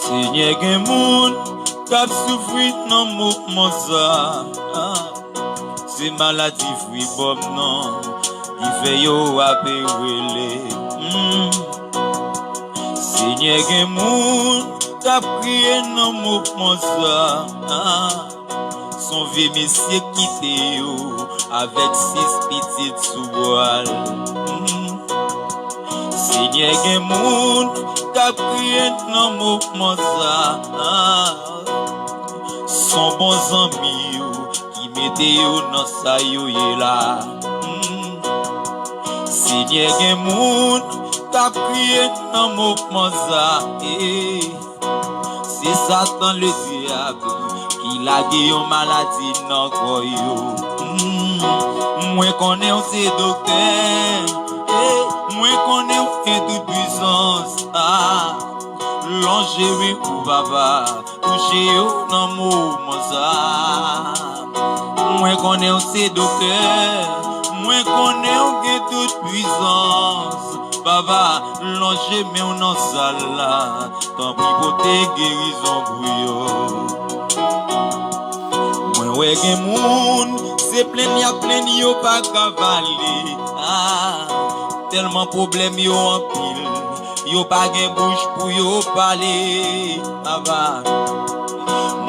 Seigneur gen moun k'ap soufri nan mouvement ça. C'est maladie fri bom nan qui fait yo apérele. Seigneur gen moun k'ap crié nan mouvement ça. Son vieux monsieur quitté yo avec 6 petites sous voile. Seigneur gen moun k'ap crié nan mouvement ça. Son bon ami yo qui mette yo nan sa yo yé là. Seigneur gen moun k'ap crié nan mouvement ça. C'est Satan le diable qui lage yon maladie nan koy yo. Moi connais on c'est docteur. Moi connais ou toute puissance. L'angérie ou baba touché ou nan mouvement ça. Moi connais ou c'est docteur. Moi connais ou toute puissance. Baba l'angérie ou nan salle là. Tant pis pour tes guérisons bouillot. Moi ouais gen moun c'est plein yo pas cavaler. Tellement problème yo en pile, yo pas gen bouche pour yo parler. Baba,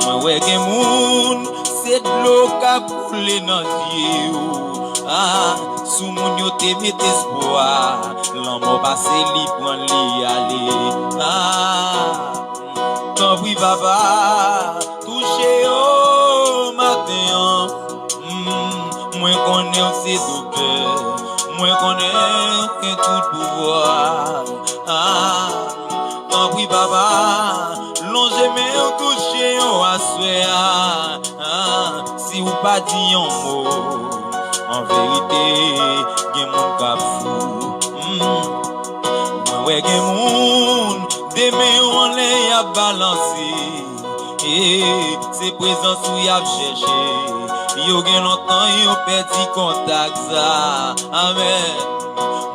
moi ouais gen moun, c'est de l'eau qu'a coulé dans vie yo. Sous moun yo te met espoir, l'amour passé li prend li aller. Quand oui baba, touché yo matin, moi connais c'est docteur. Moi connais tout pouvoir. Tant pis papa, longe mais on touche on a si ou pas dit un mot, en vérité, gen moun k'ap fou. Moi ouais gen moun, demain on les a balancé. C'est présence où y a cherché. Yo gen longtemps yo perdi contact ça. Amen.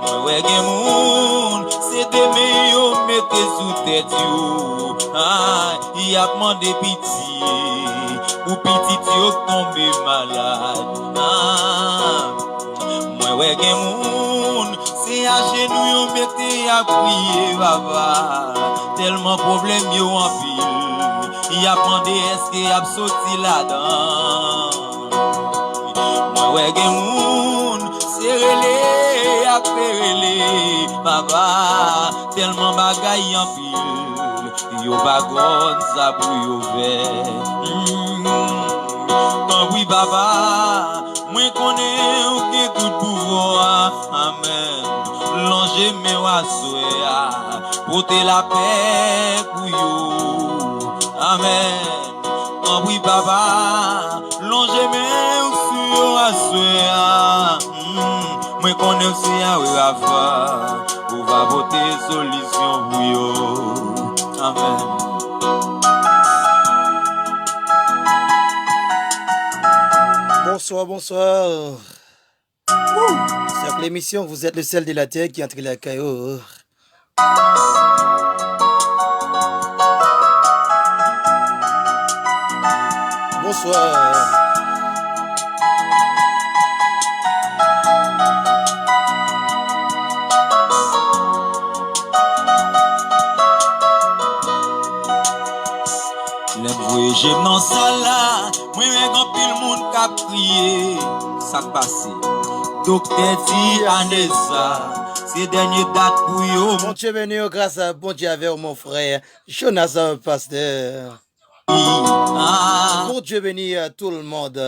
Moi ouais gen moun, c'est demain yo mette sous tête yo. Y a demandé pitié ou petit yo tomber malade. Moi ouais gen moun, c'est à genoux yo mette à prier baba. Tellement problème yo en pile. Y a demandé est-ce qu'il a sorti là-dedans. Moi ouais gen moun, c'est relé à perele. Baba, tellement bagay en pile. Yo bagon ça pour yo faire. Quand oui baba, moi connais ou que tout pouvoir. Amen. L'ange me wa souya, porter la paix pour yo. Amen. Quand oui baba, l'ange me ou sur a souya. Moi connais aussi à Rafa, ou va voter solution pour yo. Amen. Bonsoir, bonsoir. C'est l'émission, vous êtes le sel de la terre qui entre la caillou. Bonsoir. J'aime dans ça là, moi un pile monde qui a prié, ça passe. Docteur dit Anessa, c'est dernier date pour yo. Bon Dieu béni, grâce à bon Dieu avec mon frère Jonathan Pasteur. Bon Dieu béni à tout le monde.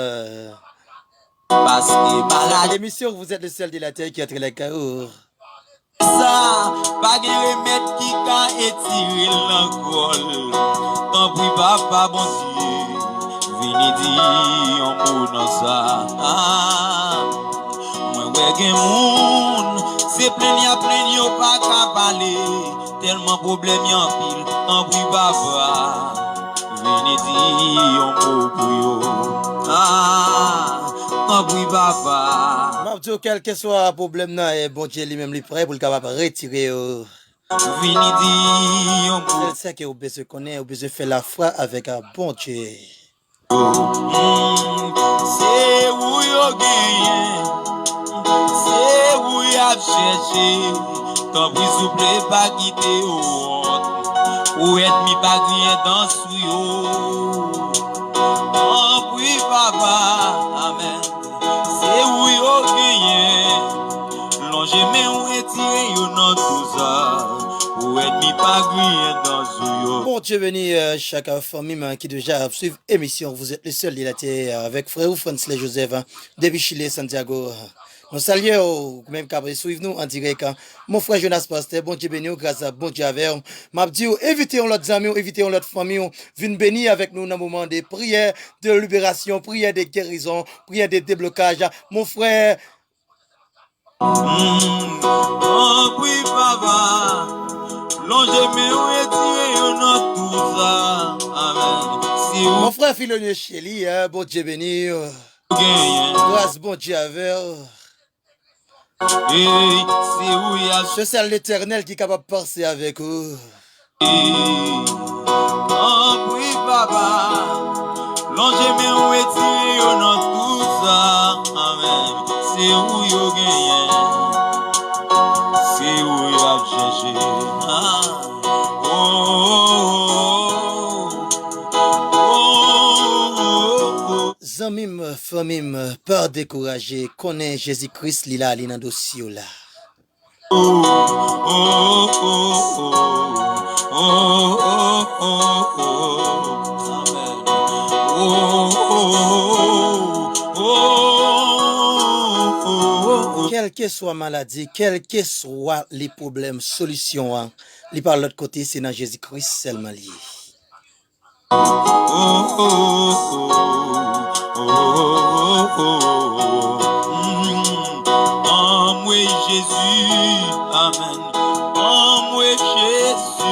Parce que malade. L'émission, vous êtes le seul de la terre qui a les caours. Ça, pas de remède qui can étirer l'encol. Tant pis papa bon Dieu, vini di yon mot dans ça. Moi ouais gen moun, c'est plein yo pas qu'à parler, tellement problème yon pile, en bruit papa. Vini di yon mot pour yo. En bruit papa. Mabdou, quel que soit le problème, bon Dieu lui-même est prêt pour le capable retirer. Vini di yon mot. C'est ça que vous besoin connaître, vous besoin faire la foi avec un bon Dieu. C'est où yo gagné, c'est où y a cherché, tant pis souple pas quitter ou ennemi pas rien dans sou yo. Oh oui papa, amen. C'est où yo gagné, longer mais ou retirer yo dans tout ça, ou ennemi pas rien dans sou yo. Bon Dieu béni chaque famille qui déjà suivre l'émission. Vous êtes le seul dilaté avec frère Francis Joseph depuis Chili, Santiago. Nous saluons même qu'à suivre nous en direct. Mon frère Jonas Pasteur, bon Dieu béni, grâce à bon Dieu avec. M'a dit, invitez l'autre amis, invitez l'autre famille, venez bénir avec nous dans le moment de prière, de libération, prière de guérison, prière de déblocage. Mon frère. Oh oui papa, longer mais où est-il dans tout ça, amen. Mon frère Philonio Chéli, bon Dieu béni, grâce bon Dieu avec. C'est celle l'Éternel qui est capable de passer avec vous. Oh oui papa, longer mais où est-il dans tout ça, amen. C'est où yo gagné, c'est où yo a cherché. Zamim, famim, pas découragé, connaît Jésus-Christ, lila alina dossier là. Quelle que soit maladie, quel que soit les problèmes, solution, li par l'autre côté, c'est dans Jésus-Christ seulement lié. En moi Jésus, amen. En moi Jésus,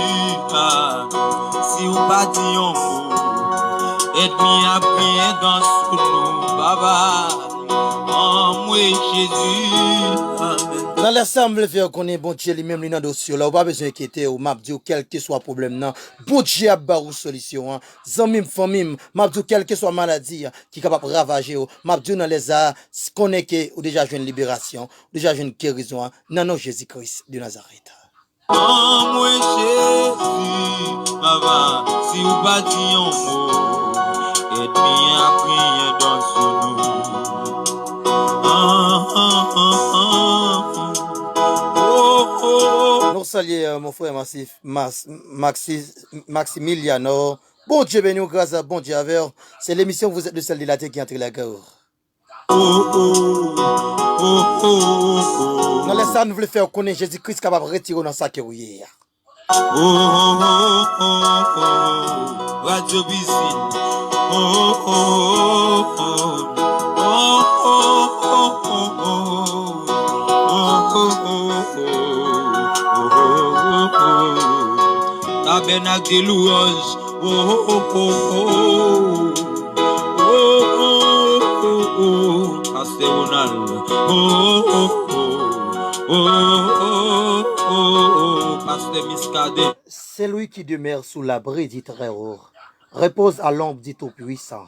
si vous pas dit un mot, aide-moi à prier dans sous nous, Baba. En moi Jésus, amen. Dans l'assemblée, faire qu'on est bon Dieu lui-même, lui dans dossier là, ou pas besoin d'inquiéter, ou m'a dit quel que soit problème non, bon Dieu a barou solution. Zamim famim, m'a dit quelle que soit maladie qui est capable de ravager, m'a dit dans les arts, connecter ou déjà une libération, ou déjà une guérison, non Jésus-Christ de Nazareth. En moi Jésus, Baba, si vous pas dit un mot, aide-moi à prier dans sous nous. Nous saluons mon frère Maximiliano. Bon Dieu béni, grâce à bon Dieu avec. C'est l'émission Vous êtes le seul dilaté qui entre la guerre. Dans les salles, nous voulons faire connaître Jésus-Christ capable de retirer dans sa carrière. Radio Bisine. Tabernacle de louange. Pasteur Ronald. Pasteur Miscadé. C'est lui qui demeure sous l'abri du Très-Haut, repose à l'ombre du Tout-Puissant.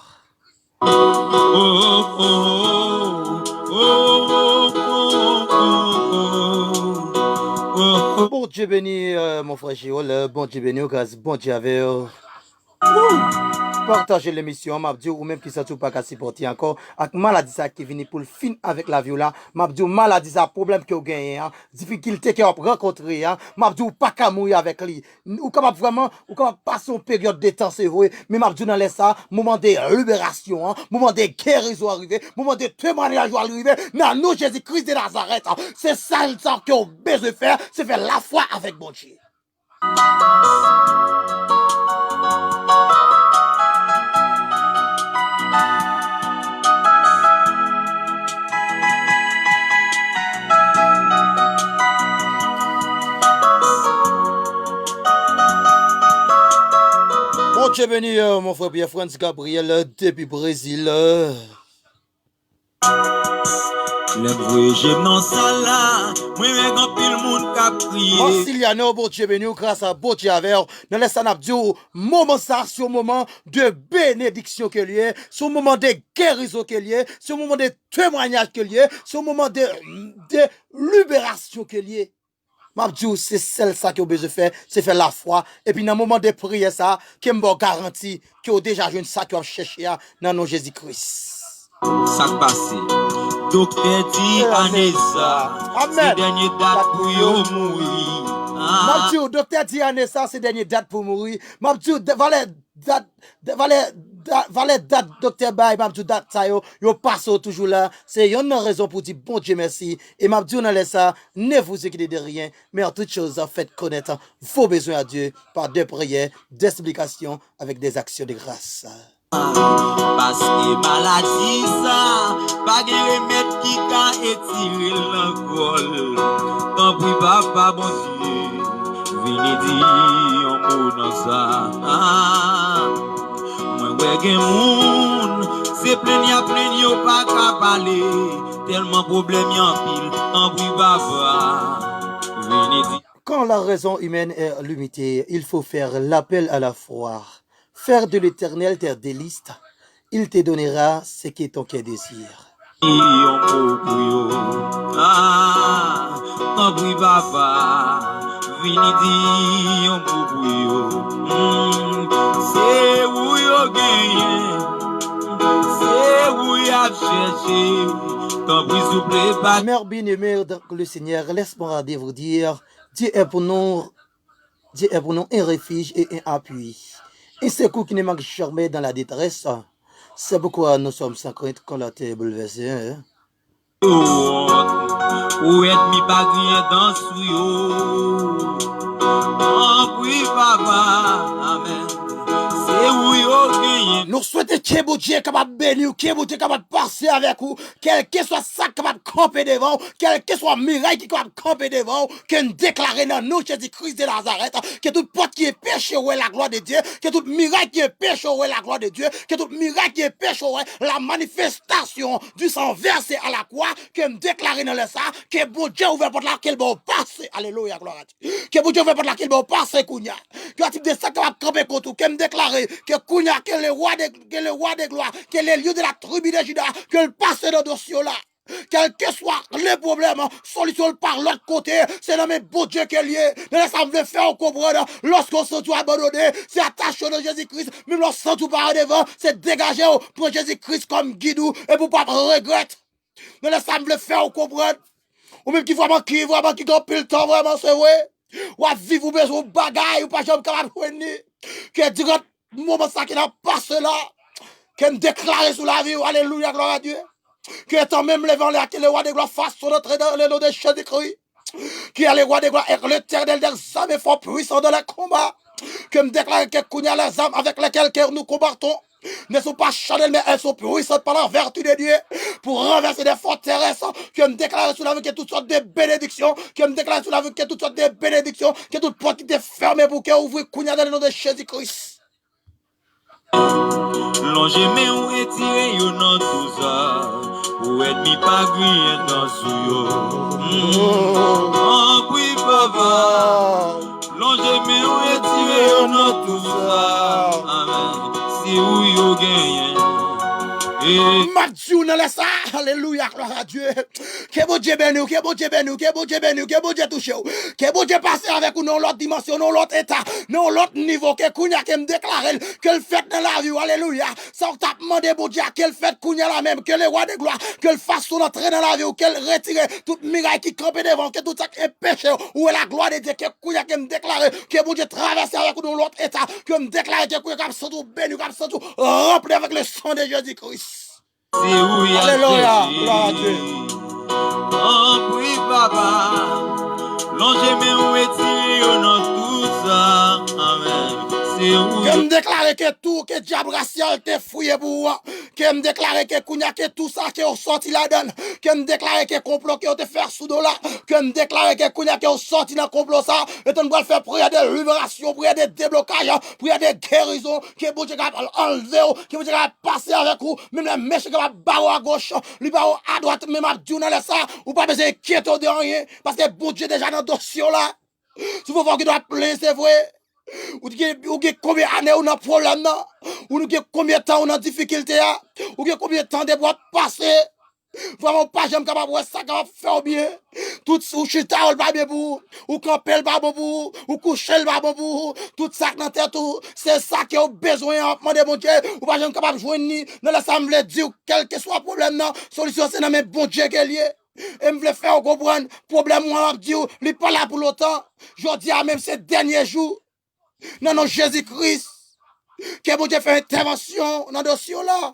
Bon Dieu béni, mon frère Géol, bon Dieu béni, grâce, bon Dieu avec. Partagez l'émission, m'a dit ou même qui s'en pas qu'à supporter encore avec maladie ça qui vient pour le fin avec la viola, m'a dit maladie ça problème que vous gagnez, difficulté que vous rencontrez, m'a dit pas qu'à mourir avec lui. Ou capable vraiment ou capable passer une période de temps c'est vrai, mais m'a dit dans les ça moment de libération, moment de guérison arrivé, moment de témoignage arrivé, dans nous Jésus-Christ de Nazareth. C'est ça que vous besoin de faire, c'est faire la foi avec bon Dieu. Dieu béni, mon frère Pierre-Franz Gabriel, depuis Brésil. Le voyage dans ça là, moi avec un pile monde qui a prié. Massiliano, bon Dieu béni, grâce à bon Dieu avec, dans les sanabdiou, moment ça, c'est un moment de bénédiction que lié, c'est un moment de guérison que lié, c'est un moment de témoignage que lié, c'est un moment de libération que lié. Mabdou, c'est celle ça que vous besoin faire, c'est faire la foi. Et puis dans le moment de prière ça, que vous garantit que vous déjà joué ça que vous cherchez dans nos Jésus-Christ. Ça passe. Docteur dit Anessa, c'est dernier date pour yo mourir. Mabdou, docteur dit Anessa, c'est dernier date pour mourir. Mabdou, valet date docteur Bay, Mabdou date ça yo passe toujours là. C'est une raison pour dire bon Dieu merci. Et Mabdou n'a laisse ça, ne vous inquiétez de rien, mais en toute chose faites connaître vos besoins à Dieu par des prières, des supplications avec des actions de grâce. Parce que maladie ça, pas de remède qui can étirer l'alcool. Tant pis papa bon Dieu, venez dire un mot dans ça. Moi ouais gen moun, c'est plein pas qu'à parler, tellement problème en pile. Tant pis papa, venez dire. Quand la raison humaine est limitée, il faut faire l'appel à la foi. Faire de l'Éternel tes délices, il te donnera ce que ton cœur désire. Mère bien-aimée dans le Seigneur, laisse-moi vous dire, Dieu est pour nous un refuge et un appui. Un secours qui ne manque jamais dans la détresse. C'est pourquoi nous sommes sans crainte quand la terre est bouleversée. Hein? Où est-mi pas rien dans souillot? Oh oui, papa, amen. C'est où yo gagné. Nous souhaitons que bon Dieu capable de bénir, que bon Dieu capable de passer avec vous, quel que soit ça capable de camper devant, quel que soit miracle qui capable de camper devant, que nous déclarons dans nous Jésus-Christ de Nazareth, que toute porte qui est péché ou la gloire de Dieu, que toute miracle qui est péché ou la gloire de Dieu, que toute miracle qui est péché ou la manifestation du sang versé à la croix, que nous déclarons dans le ça, que bon Dieu ouvre porte là, qu'il va passer, alléluia, gloire à Dieu, que bon Dieu ouvre porte là, qu'il va passer, Kounia, que type de ça capable de camper contre que nous déclarons que Kounia, que le roi de gloire, que le lieu de la tribu de Juda, que le passe dans le dossier là. Quel que soit le problème, solution par l'autre côté, c'est dans mes beaux Dieu qui est lié. Mais ça me fait faire comprendre, lorsqu'on se trouve abandonné, c'est attaché de Jésus-Christ, même lorsqu'on se trouve par devant, c'est dégager pour Jésus-Christ comme guide et pour pas regretter. Mais ça me fait comprendre, ou même qui vraiment qui pile le temps, vraiment, c'est vrai. Ou à vivre ou besoin de bagaille, ou pas jamais capable de venir. Que durant le moment ça qui n'a pas cela, que me déclare sous la vie, alléluia, gloire à Dieu. Que étant même levant là, que le roi des gloires fasse son entrée dans le nom de Jésus-Christ. Qui est le roi des gloires et l'éternel des âmes fort puissant dans le combat. Que me déclare que Kounia les âmes avec lesquelles nous combattons ne sont pas charnelles, mais elles sont puissantes par la vertu de Dieu pour renverser des forteresses. Que me déclare sous la vie que toutes sortes de bénédictions. Que me déclare sous la vie que toutes sortes de bénédictions. Que toute porte qui est fermée pour que ouvre Kounia dans le nom de Jésus-Christ. Longez mais où étiré yo dans tout ça. Où est mi pas grien dans souyo. Oh oui papa. Longez mais où étiré yo dans tout ça. Amen. Si où yo gagné. Mathieu, ça, alléluia, gloire à Dieu. Que bon Dieu bénisse, que bon Dieu bénisse, que bon Dieu bénisse, que bon Dieu touche, que bon Dieu passe avec nous dans l'autre dimension, dans l'autre état, dans l'autre niveau, que Kounia qui me déclare, que le fait dans la vie, alléluia. Ça, on t'a demandé, bon Dieu, qu'elle fait Kounia la même, que le roi de gloire, qu'elle fasse son entrée dans la vie, ou qu'elle retire toute miraille qui campe devant, que tout ça qui est péché, ou la gloire de Dieu, que Kounia qui me déclare, que bon Dieu traverse avec nous dans l'autre état, que me déclare que Kounia qui tout béni, qui tout rempli avec le sang de Jésus-Christ. C'est où il y a alléluia, gloire à Dieu. Oh oui papa, longez mais où est-il dans tout ça, amen. Que me déclare que tout, que diable racial te fouillé pour vous. Que me déclare que kounya que tout ça qui est sorti la donne. Que me déclare que complot qui te faire sous là. Que me déclare que kounya qui est sorti dans complot ça. Et on va faire prière de libération, prière de déblocage, prière de guérison. Que bon Dieu va enlever, que bon Dieu va passer avec vous. Même les méchants qui va barrer à gauche, lui barrer à droite, même à Dieu dans ça. Ou pas besoin d'inquiéter de rien. Parce que bon Dieu déjà dans le dossier là. Si vous voulez qu'il doit plaindre, c'est vrai. Ou avez combien d'années on a problème là? Ou nous avons combien de temps on a difficulté là? Ou avez combien de temps de bois passer? Vraiment pas jamais capable de ça capable faire bien. Tout ou chita ou pas bien pour ou camper le pas bon pour ou coucher le pas bon pour tout ça dans tête tout c'est ça qui a besoin demander bon Dieu ou pas jamais capable joindre ni dans l'assemblée dire quel que soit problème non solution c'est dans mes bon Dieu qui est lié. Et me voulait faire comprendre problème moi dit il pas là pour longtemps. Je dis à même ces derniers jours non, non, Jésus-Christ, que bon Dieu fait intervention dans le dossier là.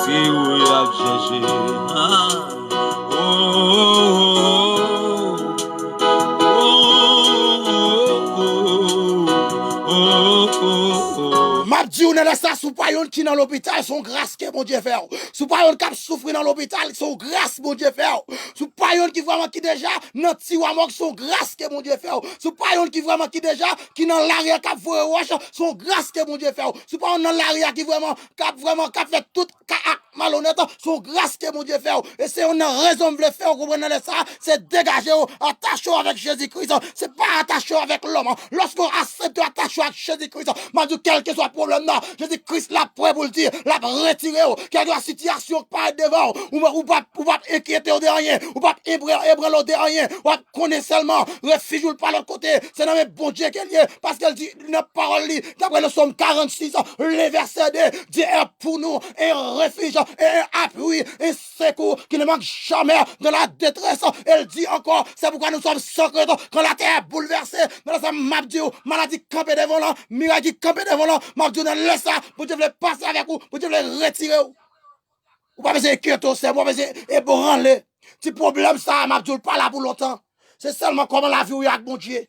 C'est où il a cherché. M'a dit on est ça sous pas yon qui dans l'hôpital son grâce que bon Dieu fait. Sous pas yon qui souffre dans l'hôpital son grâce bon Dieu fait. Sous pas yon qui vraiment qui déjà dans tiwa mok son grâce que bon Dieu fait. Sous pas yon qui vraiment qui déjà qui dans l'arrière qui voye roche son grâce que bon Dieu fait. Sous pas dans l'arrière qui vraiment qui fait tout malhonnête son grâce que mon Dieu fait. Et c'est une raison de le faire, vous comprenez ça, c'est dégager, attacher avec Jésus-Christ. C'est pas attacher avec l'homme. Lorsqu'on accepte d'attacher avec Jésus-Christ, m'a dit quel que soit le problème là, Jésus-Christ l'a prêt pour le dire, l'a retiré, quelle que soit la situation pas devant, ou pas inquiéter de rien, ou pas ébranler de rien, ou pas connaître seulement, refuge par l'autre côté, c'est dans le bon Dieu qu'elle est, parce qu'elle dit une parole, d'après le psaume 46, les versets 2, Dieu est pour nous un refuge, et un appui, un secours qui ne manque jamais dans la détresse. Elle dit encore, c'est pourquoi nous sommes secrets quand la terre est bouleversée. Dans la maladie campée devant là, miracle campée devant là, Mabdiou ne laisse ça, vous devez passer avec vous, vous devez retirer. Vous pas besoin de c'est vous besoin ébranler. Si problème ça, Mabdiou pas là pour longtemps. C'est seulement comment la vie avec mon Dieu.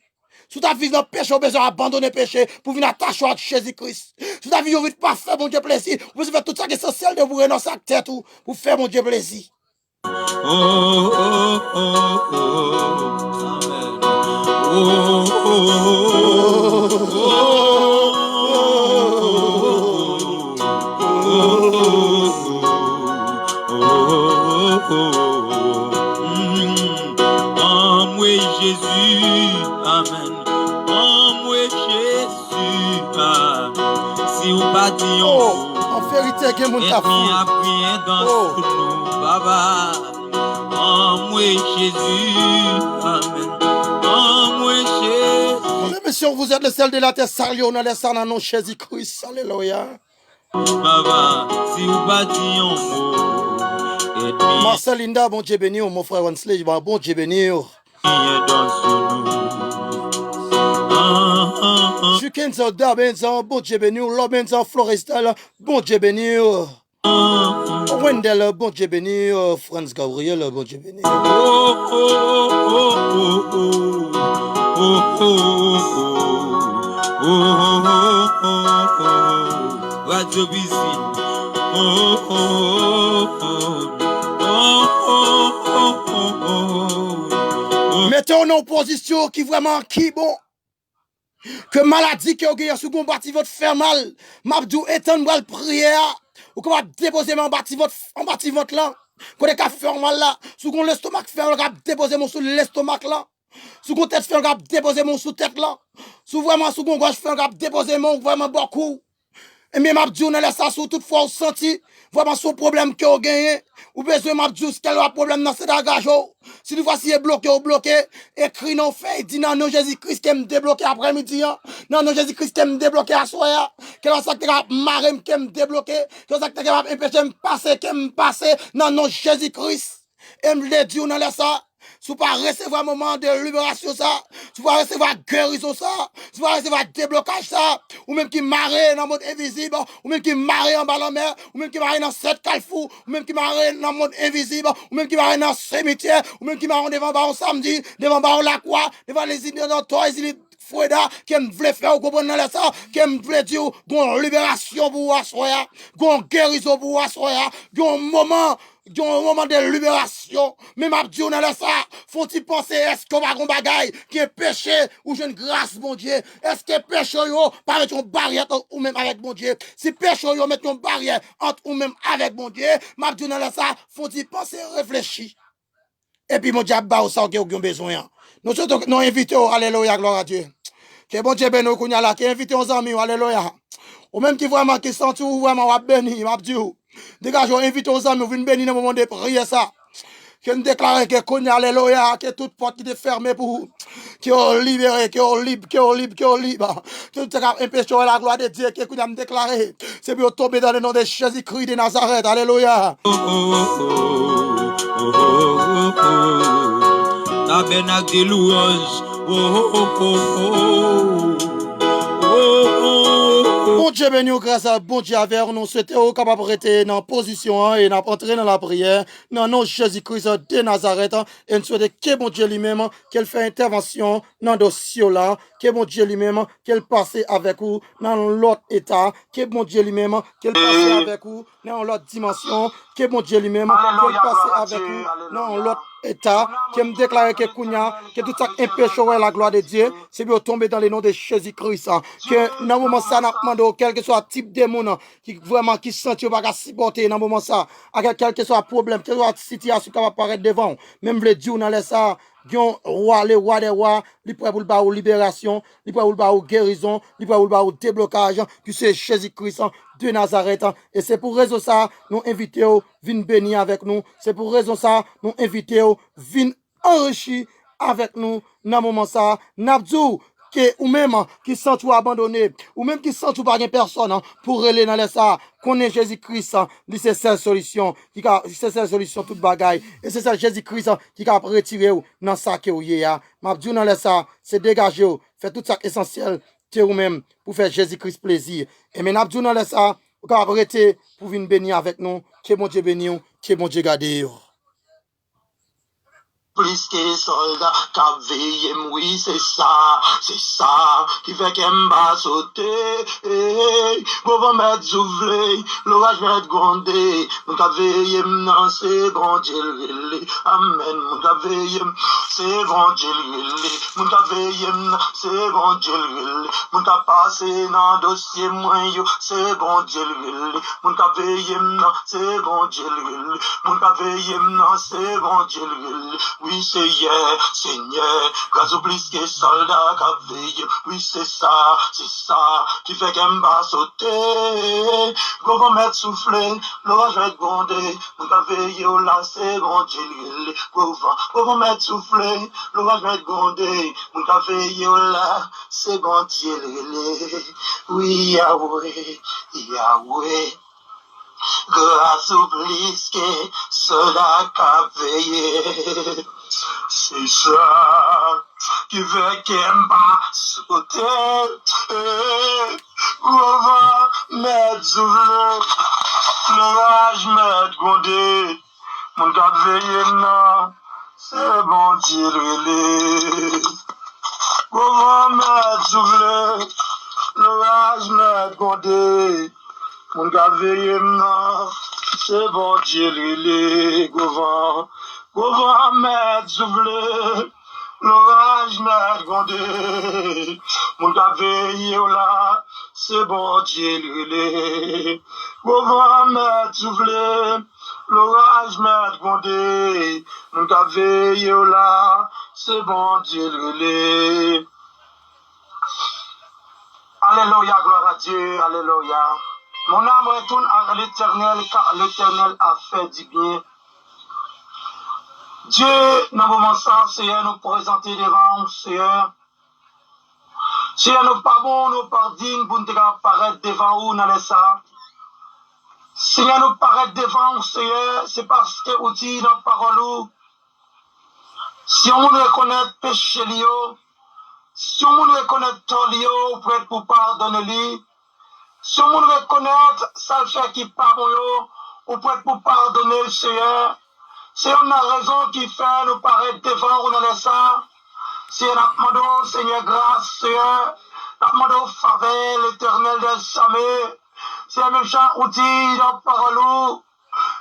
Si ta vie dans le péché, vous avez besoin d'abandonner le péché pour venir attacher à Jésus-Christ. Si ta vie, vous ne pas faire mon Dieu plaisir, vous avez tout ça qui est essentiel de vous renoncer à tête pour faire mon Dieu plaisir. Jésus, amen. En moi Jésus, si vous pas dit en vérité que mon taf. Et puis dans nous, Baba. En moi Jésus, amen. En moi Jésus. Monsieur, vous êtes le seul de la terre, salut, on a laissé dans nom Jésus-Christ, alléluia. Baba, si vous pas dit un mot. Marcel Linda, bon Dieu béni, mon frère Wensley, bon Dieu béni. Chicken Dabenza, bon Dieu béni, Lobenza, Florestal, bon Dieu béni. Wendell, bon Dieu béni, Franz Gabriel, bon Dieu béni. Radio Busy. Mettez-vous en opposition qui vraiment qui bon. Que maladie qui a sous bon bâti votre faire mal. Mabdou étendre la prière. Ou qu'on va déposer en bâti votre là. Qu'on est qu'à faire mal là. Sous qu'on l'estomac fait on va déposer mon sous l'estomac là. Sous qu'on tête fait on va déposer mon sous tête là. Sous vraiment sous qu'on gauche fait on va déposer mon vraiment beaucoup. Et même Mabdou on laisse ça sous toutefois on senti vraiment son problème que vous gagnez. Ou besoin Mabdou quel est le problème dans cet engagement. Si vous voici bloqué ou bloqué, écrit non fait, dit non, Jésus-Christ qui me débloqué après-midi, non, Jésus-Christ qui me débloqué à soir, quel est ce que tu marre qui me débloqué, quel est ce que tu empêché me passer, qui me passer, non, Jésus-Christ, et me le dit, on laisse ça. Si vous ne pas recevoir un moment de libération, ça, si vous ne pas recevoir guérison, ça, si vous ne pas recevoir déblocage, ça, ou même qui marre dans le monde invisible, ou même qui marre en bas de la mer, ou même qui marre dans cette calfou, ou même qui marre dans le monde invisible, ou même qui marre dans le cimetière, ou même qui marre devant le samedi, devant la croix, devant les îles de Freda, qui me voulait faire comprendre dans ça, qui me voulait dire, gon libération pour assoya, gon guérison pour assoya, gon moment de libération. Mais m'a dit, on a ça, faut-il penser, est-ce qu'on va un bagaille qui est péché ou j'ai une grâce, mon Dieu? Est-ce que péché, yo, pas mettre une barrière ou même avec mon Dieu? Si péché, yo, mettre une barrière entre ou même avec mon Dieu, m'a dit, on a ça, faut-il penser, réfléchir. Et puis, mon Dieu, bah, ça, qui a besoin. Nous sommes nous invitons, alléluia, gloire à Dieu. Que bon Dieu béni, qu'on y a là, qui invite aux amis, alléluia. Ou même qui vraiment, qui sent tout, vraiment, va béni, m'a dit, dégage, invite aux amis, venez bénir dans le moment de prier ça. Que nous déclarons que qu'on y a, alléluia, que toute porte qui est fermée pour vous, qui est libéré, qui est libre, qui est libre, qui est libre. Que tout empêché la gloire de Dieu, que nous avons déclaré. C'est pour tomber dans le nom de Jésus-Christ de Nazareth, alléluia. Tabernacle de louange. Bon Dieu béni, grâce à bon Dieu avec nous, souhaitons capable rester dans la position et entrer dans la prière, dans le nom de Jésus-Christ de Nazareth, et nous souhaitons que bon Dieu lui-même, qu'il fait intervention dans le dossier là, que bon Dieu lui-même, qu'il passe avec vous dans l'autre état, que bon Dieu lui-même, qu'il passe avec vous dans l'autre dimension, que bon Dieu lui-même, qu'il passe avec vous dans l'autre état, qui me déclare que Kounia, que tout ça empêcherait la gloire de Dieu, c'est bien tomber dans le nom de Jésus-Christ. Que dans le moment ça, nous quel que soit le type de monde qui vraiment qui sent pas qu'à supporter dans le moment ça, quel que soit le problème, quelle que soit la situation qui va apparaître devant, même les dieux dans les ça, le roi des rois, il pourrait vous faire libération, il pourrait vous faire guérison, il pourrait vous faire déblocage, puis c'est Jésus-Christ de Nazareth. Et c'est pour raison ça, nous invitons, venir bénir avec nous. C'est pour raison ça, nous invitons, venir enrichir avec nous dans le moment ça. N'abdou, que ou même qui sont tout abandonné, ou même qui sont tout pas personne pour aller dans les ça, qu'on est Jésus-Christ, c'est cette solution, c'est cette solution toute bagaille, et c'est ça Jésus-Christ qui a retiré dans ça que vous y a. M'abdou dans les ça, c'est dégager, fait tout ça essentiel, ou même pour faire Jésus-Christ plaisir. Et maintenant m'abdou dans les ça, vous pouvez arrêter pour venir bénir avec nous, que bon Dieu bénisse, que bon Dieu garde. Plus que soldat qu'a veillé, oui, c'est ça, qui fait qu'elle m'a sauté, pour va mettre soufflé, l'orage va être grondé, mon qu'a veillé, non, c'est bon Dieu, amen, mon qu'a veillé, c'est bon Dieu, mon qu'a veillé, c'est bon Dieu, mon qu'a passé dans dossier moyen, c'est bon Dieu, mon qu'a veillé, c'est bon Dieu, mon qu'a veillé, c'est bon Dieu, oui, Seigneur, grâce au plus que soldat qu'a veillé, oui, c'est ça, qui fait qu'elle va sauter, qu'on va mettre soufflé, l'orage va être grondé, on va veiller au là, c'est bon Dieu, qu'on va mettre soufflé, l'orage va être grondé, on va veiller au là, c'est bon Dieu, oui, Yahweh, Yahweh. Grâce au plus que cela qu'a veillé, c'est ça qui fait qu'elle m'a sauté, on va mettre soufflé, l'orage mettre grondé, mon qu'a veillé non, c'est bon Dieu relé, on va mettre soufflé, l'orage mettre grondé, mon gars veille maintenant, c'est bon Dieu les gouvernants, mettre soufflé, l'orage mettre grondé, mon gars veille là, c'est bon Dieu les gouvernants mettre soufflé, l'orage mettre grondé, mon gars veille là, c'est bon Dieu les. Alléluia, gloire à Dieu, alléluia. Mon âme retourne à l'Éternel, car l'Éternel a fait du bien. Dieu, dans le moment ça, Seigneur, nous présenter devant, Seigneur. Seigneur, nous pas bon, nous pas dignes pour nous apparaître devant vous dans les ça. Seigneur, nous paraître devant, Seigneur, c'est parce que vous dites dans la parole, si on reconnaît péché, si on reconnaît tort, vous pouvez pour pardonner lui. Si on reconnaît ça fait qui pas bon, vous pouvez pour pardonner le Seigneur. C'est une raison qui fait nous paraître devant ou dans les ça. Si nous demandons, Seigneur, grâce, Seigneur, nous demandons faveur, l'éternel des armées. Si même gens outils dans parole,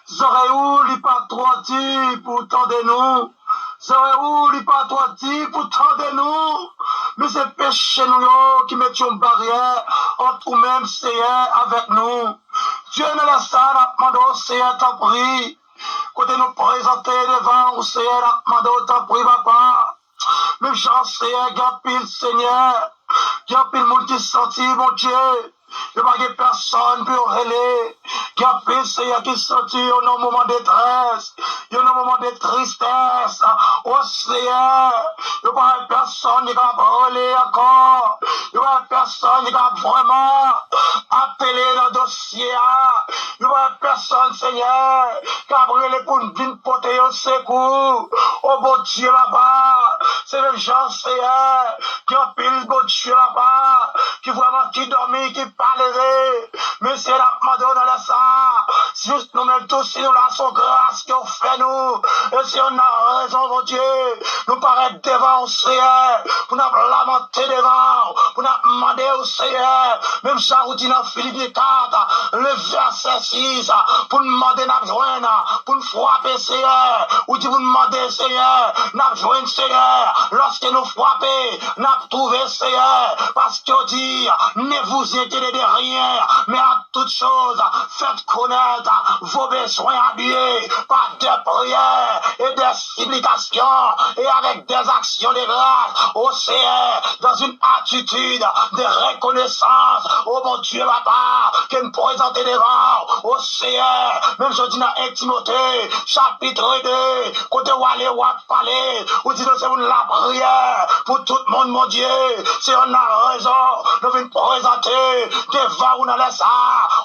Zoreou, li pas trop dit pour tendre nous. Zoreou, li pas trop dit pour tendre nous. Mais c'est péché nous qui mettent une barrière entre nous-mêmes, Seigneur, avec nous. Dieu ne laisse pas, nous demandons, Seigneur, t'en prie. Côté nous présenter devant vous, Seigneur, nous demandons, t'en prie, papa. Même chance, Seigneur, garde Seigneur. Garde le monde qui sentit, mon Dieu. Il n'y a pas de personne pour relayer. Il y a des Seigneur qui sentit au moment de détresse. Il y a un moment de tristesse. Oh Seigneur, il n'y a pas de personne qui va relayer encore. Il n'y a pas de personne qui va vraiment appeler le dossier. Il n'y a pas de personne, Seigneur, qui va relayer pour une porter au secours. Oh bon Dieu là-bas. C'est les gens, Seigneur, qui ont pile bon Dieu là-bas. Qui vraiment qui dormit, qui parlerait. Mais c'est la Madonna dans ça. Si nous-mêmes tous, si nous lançons grâce qu'on fait nous. Et si on a raison, mon Dieu, nous paraître devant au Seigneur. Pour nous lamenter devant. Pour nous demander au Seigneur. Même ça, vous dit dans Philippiens 4, le verset 6. Pour nous demander nous joindre. Pour nous frapper, Seigneur. Ou dit vous demandez, Seigneur. Nous joindre, Seigneur. Lorsque nous frappons, nous trouvons, Seigneur. Parce que dit, ne vous inquiétez de rien, mais en toute chose, faites connaître vos besoins à Dieu par des prières et des supplications et avec des actions de grâce au Seigneur, dans une attitude de reconnaissance au mon Dieu, papa, que nous présentons devant au Seigneur. Même je dis dans 1 Timothée, chapitre 2, côté où aller, où parler, où dit c'est la prière pour tout le monde, mon Dieu, si on a raison, nous venons présenter devant vous dans les ça,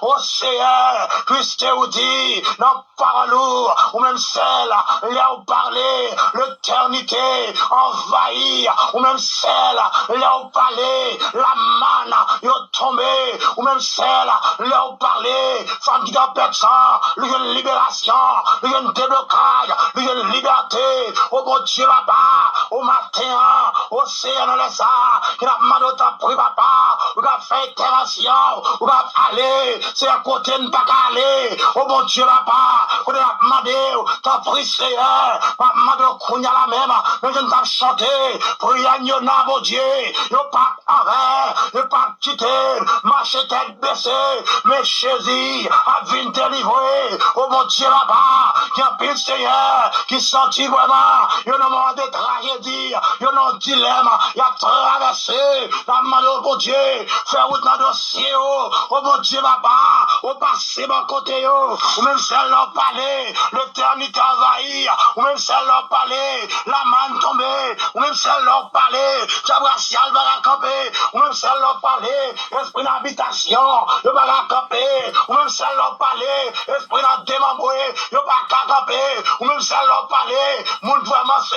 au Seigneur, puisque vous dit, dans parole, ou même celle, là où parler, l'éternité envahir, ou même celle, là où parler, la manne, est tombée, ou même celle, là où parler, femme qui doit perdre ça, lui une libération, lui une déblocage, lui une liberté, au bon Dieu, papa, au matin, au Seigneur dans les ça, qui n'a pas demandé autant pour papa, ou qui a fait intervention, ou qui a aller, c'est à côté de pas aller, au bon Dieu, papa, qu'on a demandé, t'as pris Seigneur, pas demandé qu'on y a la même, mais je ne t'ai chanté, pour y aller, mon Dieu, yo pas arrêt, yo pas quitter, marcher tête baissée, mais Jésus a vu délivrer, au bon Dieu, papa, qui a pris Seigneur, qui sentit vraiment, yo non moment de tragédie, yo non dilemme, y a traversé, la demandé au bon Dieu, faire route dans le dossier, au bon Dieu, papa, au passé, mon côté, ou même celle là parler, l'éternité envahie, ou même celle là parler, la manne tombée, ou même celle là parler, Jabracial va camper, ou même celle là parler, esprit d'habitation, le va camper, ou même celle là parler, esprit d'en démembré, le va camper, ou même celle là parler, moun vraiment c'est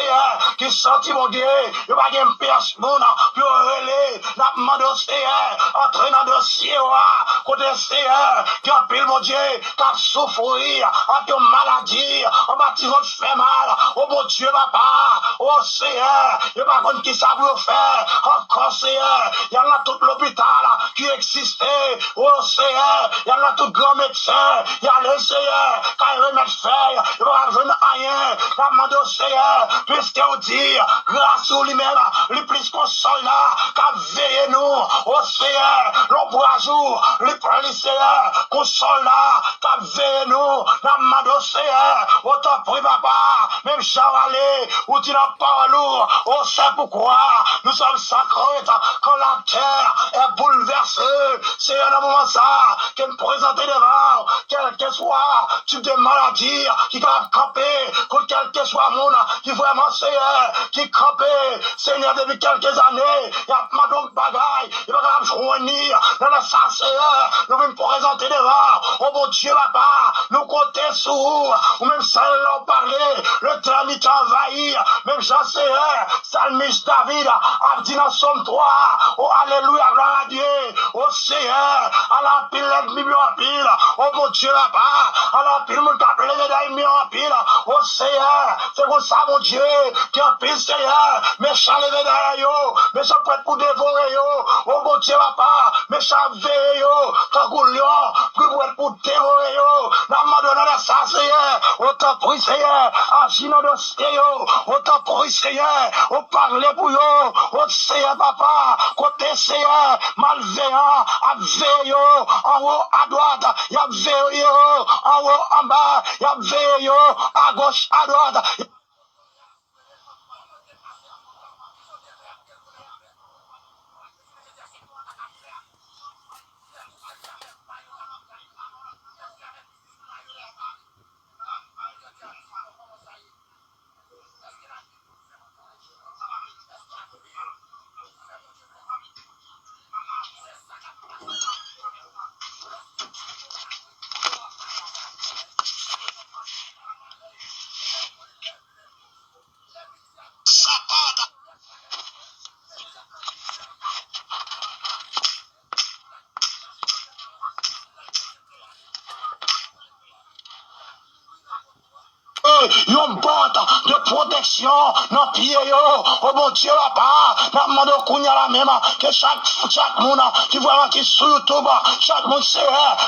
qui sentit mon Dieu, le va gagner personne, puis relais, la demande au Seigneur, entrer dans le dossier, côté Seigneur, qui a pile mon Dieu, qui a souffrir, en ton maladie, en baptisant de fait mal, oh mon Dieu, papa, oh Seigneur, il n'y a pas contre qui ça vous faire, encore Seigneur, il y en a tout l'hôpital qui existait, oh Seigneur, il y en a tout grand médecin, il y a le Seigneur, quand il remet faire, il va rejoindre rien, la demande au Seigneur, puisque vous dit, grâce au lui-même, les plus qu'on soldat, qu'a veillé nous, oh Seigneur, l'ombre à jour, les plus Seigneur, qu'on soldat, qu'a veillé nous, la demande au Seigneur, autant pris papa, même Jean allé, ou tu n'as pas lourd, on sait pourquoi, nous sommes sacrés, quand la terre est bouleversée, c'est un moment ça, qui me présente devant, quel que soit type de maladie, qui va camper, contre quel que soit monde, qui vraiment Seigneur, qui campé, Seigneur, depuis quelques années, il y a pas de bagaille, il va pas joindre dans le sang, Seigneur, nous venons présenter devant, oh mon Dieu, papa, nous comptons sur vous, ou même celle là parler, le termite envahir, même Jean-Seigneur, Salmiste David, a dit dans Somme 3, oh alléluia, gloire à Dieu, oh Seigneur, à la pile, l'ennemi en pile, oh mon Dieu, papa, à la pile, mon appelé médailles mis en pile, au Seigneur, c'est pour ça, mon Dieu, qui en pile, Seigneur, méchant les médailles, méchant prêt pour dévorer, oh mon Dieu, papa, méchant veille, tant que lion, prêt pour dévorer, n'a pas donné ça, Seigneur, autant pris, Seigneur, agis dans le Seigneur, autant pris, Seigneur, au parler pour eux, au Seigneur, papa, côté Seigneur, malveillant, à veille, en haut, à droite, il y a veille, en haut, en bas, il y a veille, à gauche, à droite. Yon botte de protection dans pied yo. Oh mon Dieu papa, n'a demandé kounya la même que chaque monde qui voit qui sur YouTube, chaque monde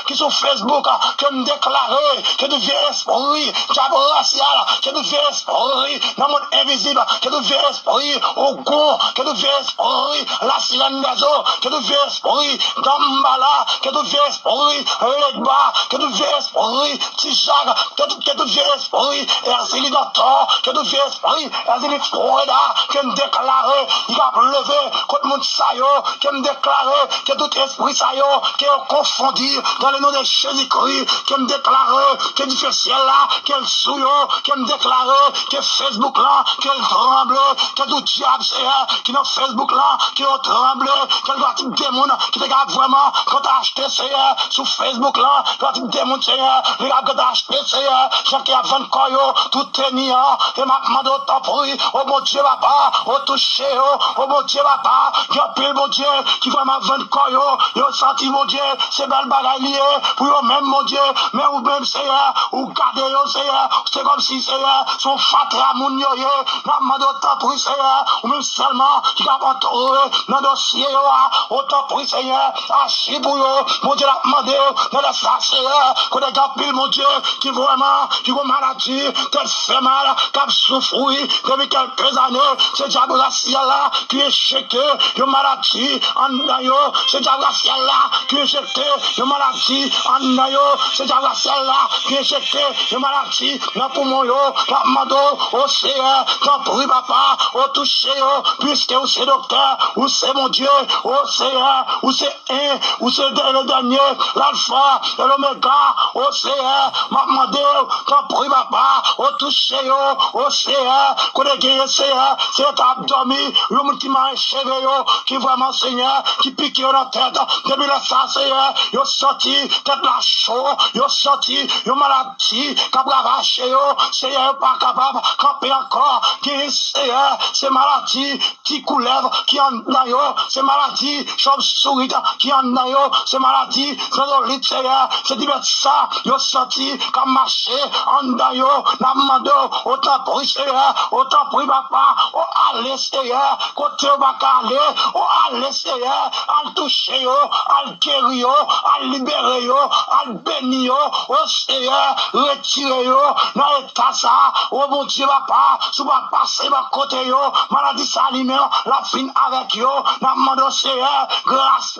qui sur Facebook que me déclarer que de vieux esprit, diable racial, que de vieux esprit dans le monde invisible, que de vieux esprit au gon, que de vieux esprit la sirène des eaux, que de vieux esprit dans Mbala, que de vieux esprit Legba, que de vieux esprit Tijak, que de vieux esprit Erzili Doctor, que de vieux esprit Erzili Florida, que me déclarer, il a levé contre mon sayo, que me déclarer que tout esprit sayo, qui est confondu dans le nom de Jésus-Christ, que me déclarer que du ciel là, qu'elle souille, que me déclarer que Facebook là, qu'elle tremble, que tout diable c'est qui dans Facebook là, qui est tremble, qu'elle doit être démon, qui regarde vraiment quand t'as acheté c'est sur Facebook là, doit être démon c'est, regarde quand t'as acheté c'est, j'ai qui a 20 coyo, tout est niant, et ma demande au temps pris, oh mon Dieu papa, oh touché, oh mon Dieu papa, j'ai pile mon Dieu, qui vraiment 20 coyo, yo senti mon Dieu, c'est belle bagaille liée, pour eux même mon Dieu, mais ou même Seigneur, ou garder yo Seigneur, c'est comme si Seigneur, son fatra moun yo ye, n'a demande au temps pris Seigneur, ou même seulement, qui a entouré, dans le dossier yo, au temps pris Seigneur, achis pour yo, mon Dieu l'a demandé, dans le ça Seigneur, qu'on est pile mon Dieu, qui vraiment, qui a maladie, tel fait mal, qui a souffri, depuis quelques années, c'est diable racial là, qui est checké, une maladie, en nayo, c'est diable racial là, qui est checké, une maladie, en nayo, c'est diable racial là, qui est checké, une maladie, dans poumon yo, la mando, au Seigneur, dans prie papa, au touché yo, puisque vous c'est docteur, ou c'est mon Dieu, au Seigneur, ou c'est un, ou c'est le dernier, l'alpha, et l'oméga, au Seigneur, m'a demandé, dans prie papa, au touché yo, au Seigneur, qu'on est guéri Seigneur, c'est abdomen, le monde qui m'a échevé yo, qui vraiment Seigneur, qui pique yo dans la tête, depuis le ça Seigneur, yo sorti, tête la chaud, yo sorti, yo maladie, qui a arraché yo, Seigneur, pas capable, camper encore, guéri Seigneur, c'est maladie, qui coulève, qui en a yo, c'est maladie, chauve-souris, qui en a yo, c'est maladie, c'est Seigneur, c'est divers ça, yo sorti, qui a marché, en a yo, n'a demandé, autant pour Seigneur, autant pour papa, oh allez Seigneur, côté au bacalé, oh allez Seigneur, al toucher yo, al guérir yo, al libérer yo, al bénir yo, oh Seigneur, retirer yo, dans l'état ça, oh mon Dieu papa, sous ma passer ma côté yo, maladie s'allumer, la fin avec yo, n'a demandé Seigneur, grâce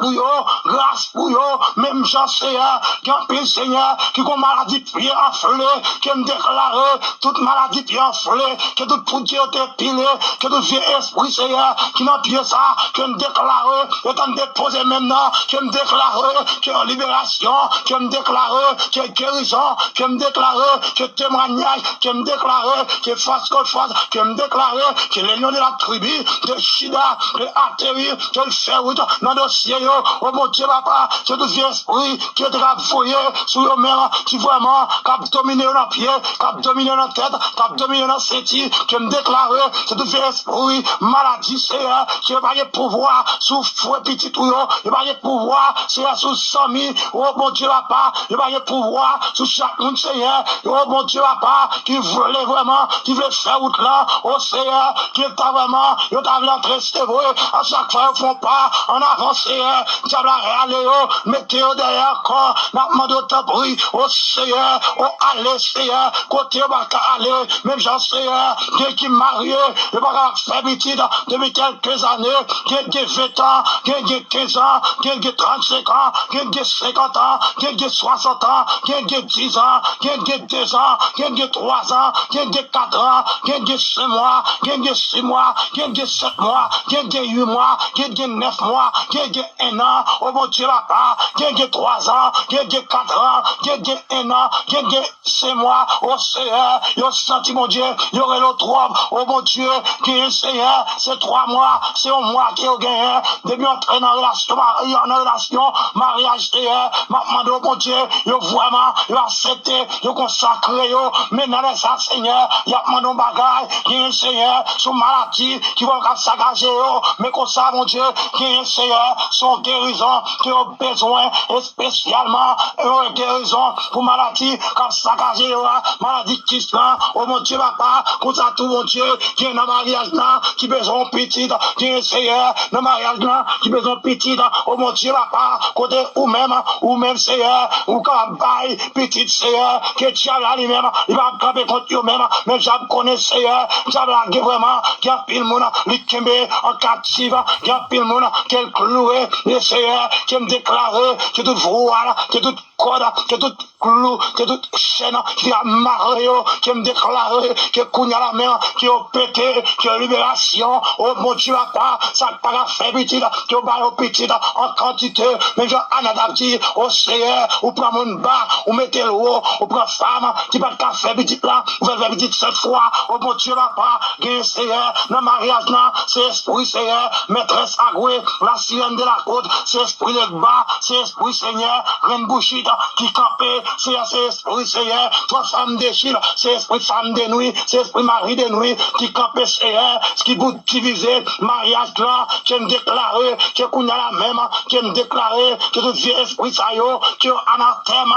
pour yo, même Jean Seigneur, qui en pile Seigneur, qui a maladie pied enflé, qui me déclare, toute maladie pied enflé, que toute poussière pilé, que tout vieux esprit Seigneur, qui n'a pied ça, que me déclare, autant me déposer maintenant, que me déclare, que libération, que me déclare, que guérison, que me déclare, que témoignage, que me déclare, que face contre face, que me déclare, que les lions de la tribu, de Shida, que atterrir, que le faire route, dans le dossier, oh mon Dieu papa, que tout vieux esprit, qui est travaillé sur eux-mêmes, qui vraiment, qui a dominé dans pied, qui a dominé dominer dans la tête, qui a dominé dans le senti, que me déclare, c'est tout fait esprit, maladie, Seigneur, qui n'a pas de pouvoir, sous fouet petit tout, il n'a pas de pouvoir, Seigneur, sous sami, oh mon Dieu, papa, il n'a pas de pouvoir, sous chaque monde, Seigneur, oh mon Dieu, papa, qui voulait vraiment, qui voulait faire route là, oh Seigneur, qui est vraiment, il t'a voulu entrer, c'est vrai, à chaque fois, ils font pas, en avant, Seigneur, diable à aller, mettez-vous derrière encore, n'a demandé au temps bruit, oh Seigneur, oh allez, Seigneur, côté, on va aller, même Jean, Seigneur, qui est marié, il va faire petit depuis quelques années, qui a 20 ans, qui a 15 ans, qui a 35 ans, qui a 50 ans, qui a 60 ans, qui a 10 ans, qui a 2 ans, qui a 3 ans, qui a 4 ans, qui a 5 mois, qui a 6 mois, qui a 7 mois, qui a 8 mois, qui a 9 mois, qui a 1 an, oh mon Dieu, papa, qui a 3 ans, qui a 4 ans, qui a 1 an, qui a 5 mois, oh Seigneur, il a senti mon Dieu, il y aurait l'autre homme, oh mon Dieu, qui est Seigneur, c'est 3 mois, c'est un mois qui est gagné, depuis entrer dans la relation, mariage, Seigneur, maman de mon Dieu, il vraiment, il a accepté, il a consacré, mais dans les Seigneur, il y a mon bagage, qui est Seigneur, son maladie, qui va s'agager, mais comme ça, mon Dieu, qui est Seigneur, son guérison, qui a besoin, et spécialement, une guérison pour maladie, comme s'agager, maladie qui se oh mon Dieu, papa, comme ça, tout mon Dieu, qui est dans le mariage là, qui besoin petit, qui est Seigneur, dans le mariage là, qui besoin petit, oh mon Dieu, papa, côté ou même Seigneur, ou quand bail, petit Seigneur, que diable à lui-même, il va camper contre lui-même, mais j'aime connaître Seigneur, diable à vraiment, qui a pile monde, lui qui en captive, qui a pile monde, qui est cloué, le Seigneur, qui me déclare, que tout voile, que tout code, que tout clou, que toute chaîne, qui a marré, qui me déclare, que couille à la main, qui a pété, qui a libération, oh mon Dieu, papa, ça n'a pas fait petit, qui a baillé petit, en quantité, mais je anadapté, au Seigneur, ou prend mon bas, ou mettez le haut, ou prend femme, qui va pas faire petit là, ou fait petit 7 fois, oh mon Dieu, papa, qui est Seigneur, dans le mariage là, c'est esprit Seigneur, maîtresse agoué, la sirène de la côte, c'est esprit de bas, c'est esprit Seigneur, reine bouchite, qui campait, c'est esprit Seigneur, toi femme déchire, c'est esprit femme de nuit, c'est esprit mari de nuit, qui campait Seigneur, ce qui vous divisez, mariage là, qui me déclaré, qui est la même, qui me déclaré, que tout vieux esprit ça yo, qui est anathème,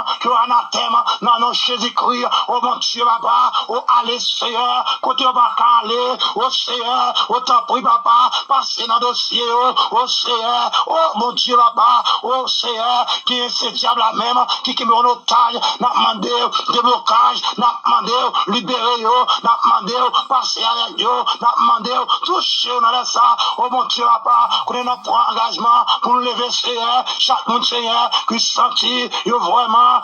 non, non, Jésus-Christ, oh mon Dieu, papa, oh allez Seigneur, côté on va aller, oh Seigneur, oh t'en prie papa, passez dans le dossier, oh Seigneur, oh mon Dieu, papa, oh Seigneur, qui est ce diable là même, qui me en otage, n'a demandé déblocage, n'a demandé libérer yo, n'a demandé passer avec yo, n'a demandé toucher dans les ça, oh mon Dieu, papa, qu'on ait notre engagement pour nous lever Seigneur, chaque monde Seigneur, qui sentit, yo vraiment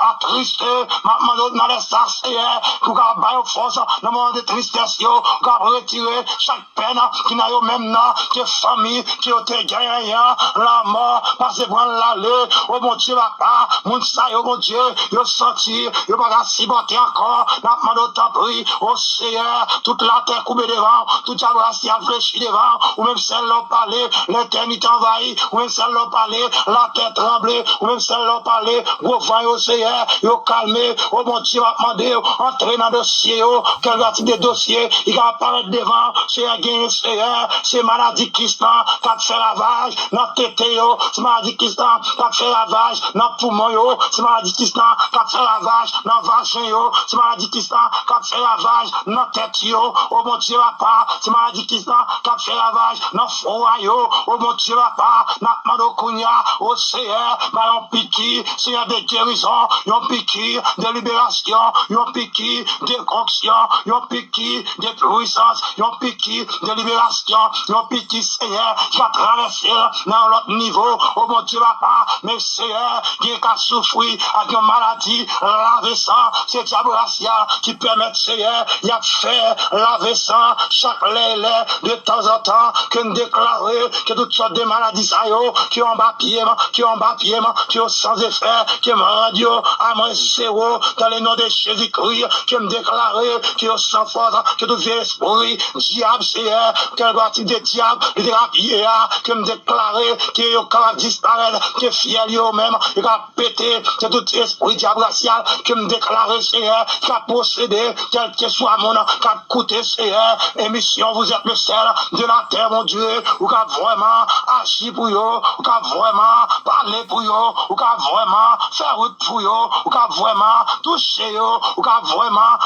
attristé, maintenant dans les ça Seigneur, pour qu'on baille force, dans le moment de tristesse yo, qu'on retirer chaque peine, qui n'a yo même nan, qui famille, qui a été gagné, la mort, parce que prendre l'aller, oh mon Dieu, papa, mon ça, oh mon Dieu, yo senti, yo pas si batté encore, n'a demandé autant pris, oh Seigneur, toute la terre coupée devant, toute la race qui a fléchi devant, ou même celle là parler, l'éternité envahie, ou même celle là parler, la terre tremblée, ou même celle là parler, gros vent, oh Seigneur, yo calmé, oh mon Dieu, m'a demandé, entrer dans le dossier, quel type de dossier, il va apparaître devant, c'est un gain, Seigneur, c'est maladie qui se qui a fait ravage, dans tête, c'est maladie qui se qui a fait ravage, dans poumon, c'est maladie qui se qui a fait ravage, dans vagin, c'est maladie qui se qui a fait ravage, dans tête, oh mon Dieu, papa, c'est maladie qui se qui a fait ravage, dans foie, oh mon Dieu, papa, dans Madokounia, oh Seigneur, un piqui, Seigneur de guérison, un piqui de libération, un piqui de conction, un piqui de puissance, un piqui de libération, un piqui, Seigneur, qui a traversé dans l'autre niveau, oh mon Dieu, papa, mais Seigneur, qui a souffert avec une maladie, laver sang, c'est Diaboracia qui permet, Seigneur, il a fait laver sang chaque lait de temps en temps, que nous déclarer que toutes sortes de maladies, qui ont bas pied, qui ont sans effet, qui me rendent à moins zéro, dans le nom de Jésus-Christ, qui me déclarer, qui ont sans force, que tout vieux esprit, diable, Seigneur, quel parti de diable, qui me déclarer, qui est capable de disparaître, qui est fier lui-même, qui est qu'a pété, c'est tout esprit diabracial qui me déclare, Seigneur, qui a possédé, quel que soit mon nom, qui a coûté, Seigneur, émission, vous êtes le seul de la terre, mon Dieu, ou qui a vraiment agi pour eux, ou qui a vraiment parlé pour eux, ou qui a vraiment fait route pour eux, ou qui a vraiment touché eux, ou qui a vraiment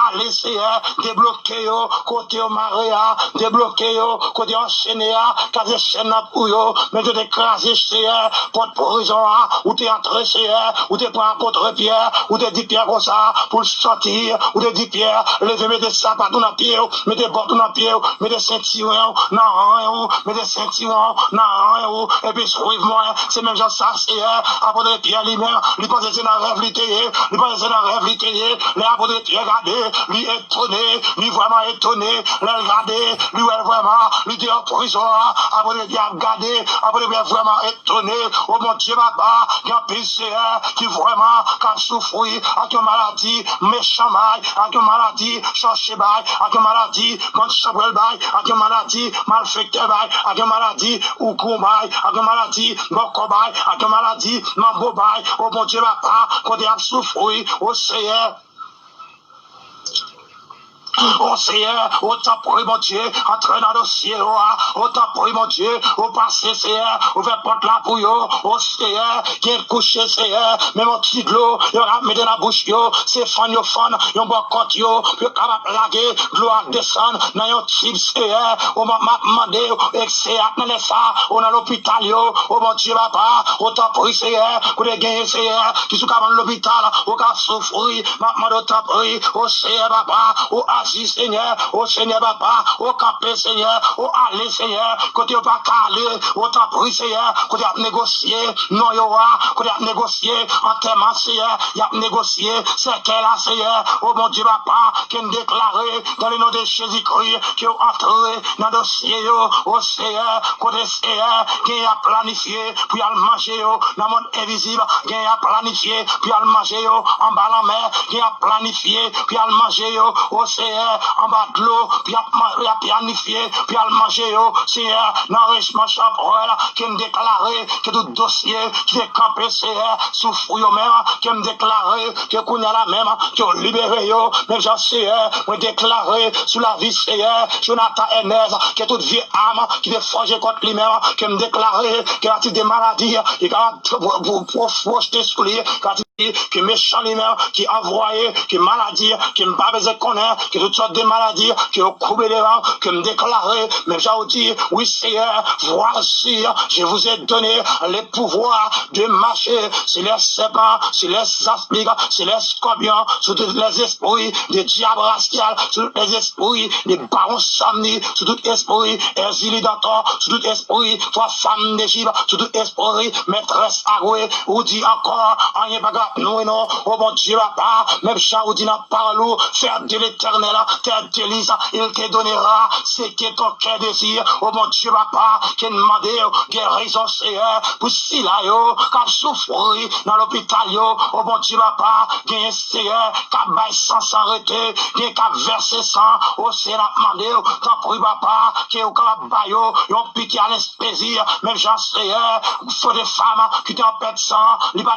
allé, Seigneur, débloqué eux, côté au Maria, débloqué eux, côté enchaîné, quasi chaîne pour eux, mais de écraser, Seigneur, porte prison, ou t'es entré, Seigneur, ou t'es pris un contre Pierre, ou t'es dit Pierre comme ça, pour sortir, ou t'es dit Pierre, levez, mettez sapatos dans le pied, mettez bottes dans le pied, mettez ceinture, non, mettez ceinture, non, et puis suivez-moi, c'est même genre ça, Seigneur, apôtre Pierre lui-même, lui pense c'est dans rêve, lui pense c'est dans rêve, les apôtres Pierre regardez, lui étonné, lui vraiment étonné, les regardez, lui vraiment, lui dit en prison, apôtre Pierre regardé, apôtre Pierre vraiment étonné, oh mon Dieu, papa, il y a un PCR qui vraiment, qui souffre, avec une maladie, méchant bail, avec une maladie, chercher bail, avec une maladie, quand chabrel bail, avec une maladie, malfecté bail, avec une maladie, ou bail, avec une maladie, boko bail, avec une maladie, mambo bail, oh mon Dieu, papa, quand il y a souffre, oh Seigneur. Oh Seigneur, oh t'as pris mon Dieu, entraîne dans le dossier, oh t'as pris mon Dieu, oh passé Seigneur, ouvert porte la pour yo, oh Seigneur, qui est couché Seigneur, même un petit de l'eau, il va mettre dans la bouche yo, c'est fan, yon bon compte yo, puis capable laguer, de l'eau à descendre, dans yon type Seigneur, oh m'a demandé, excès à dans ça, oh dans l'hôpital yo, oh mon Dieu papa, oh t'as pris Seigneur, pour les gagner Seigneur, qui sont dans l'hôpital, oh qu'a souffrir, m'a demandé t'as pris, oh Seigneur papa, oh Seigneur, oh Seigneur papa, oh campé Seigneur, oh allez Seigneur, côté au pas calé, oh t'as pris Seigneur, côté à négocier, non yo côté à négocier, en termes Seigneur, y a négocié, c'est qu'elle a Seigneur, oh mon Dieu papa, qui a déclaré dans le nom de Jésus-Christ, qui est entré dans le dossier, oh Seigneur, côté Seigneur, qui a planifié, puis à manger, dans le monde invisible, qui a planifié, puis à manger, en bas la mer, qui a planifié, puis à manger, oh Seigneur, en bas de l'eau, puis à planifier, puis à manger, Seigneur, dans le chaperon, qui me déclaré que tout dossier qui est campé, Seigneur, souffre même, qui me déclaré que qu'on a la même, qui ont libéré, même Jean Seigneur, me déclaré sous la vie, Seigneur, Jonathan Ernest, que toute vie âme, qui est forgée contre lui-même, qui me déclaré que la des maladies, et pour projeter sur lui, que méchant lui-même, qui envoyé, qui maladie, qui me pas besoin de connaître, que toutes sortes de maladies, qui ont coupé les rangs, qui me déclaré, même j'ai dit, oui Seigneur, voici, je vous ai donné les pouvoirs de marcher sur les serpents, sur les aspics, sur les scorpions, sur tous les esprits des diables rascals, sur tous les esprits des barons samnis, sur tout esprit exilidator, sur tout esprit, toi femme d'Égypte, sur tout esprit maîtresse agouée, ou dit encore, en y bagarre, nous et non, oh mon Dieu, papa, même Jean ou dit n'a pas l'eau, faire de l'éternel, terre délice, il te donnera ce que ton cœur désire, oh mon Dieu, papa, qui demande guérison, Seigneur, pour si là, qui souffrir dans l'hôpital, oh mon Dieu, papa, qui est Seigneur, qui baille sans s'arrêter, qui a versé sang, oh Seigneur, demandé, t'en prie, papa, qui est au calabaille, yon piqué à l'espésie, même Jean, Seigneur, faut des femmes qui t'en pètent sang, li pas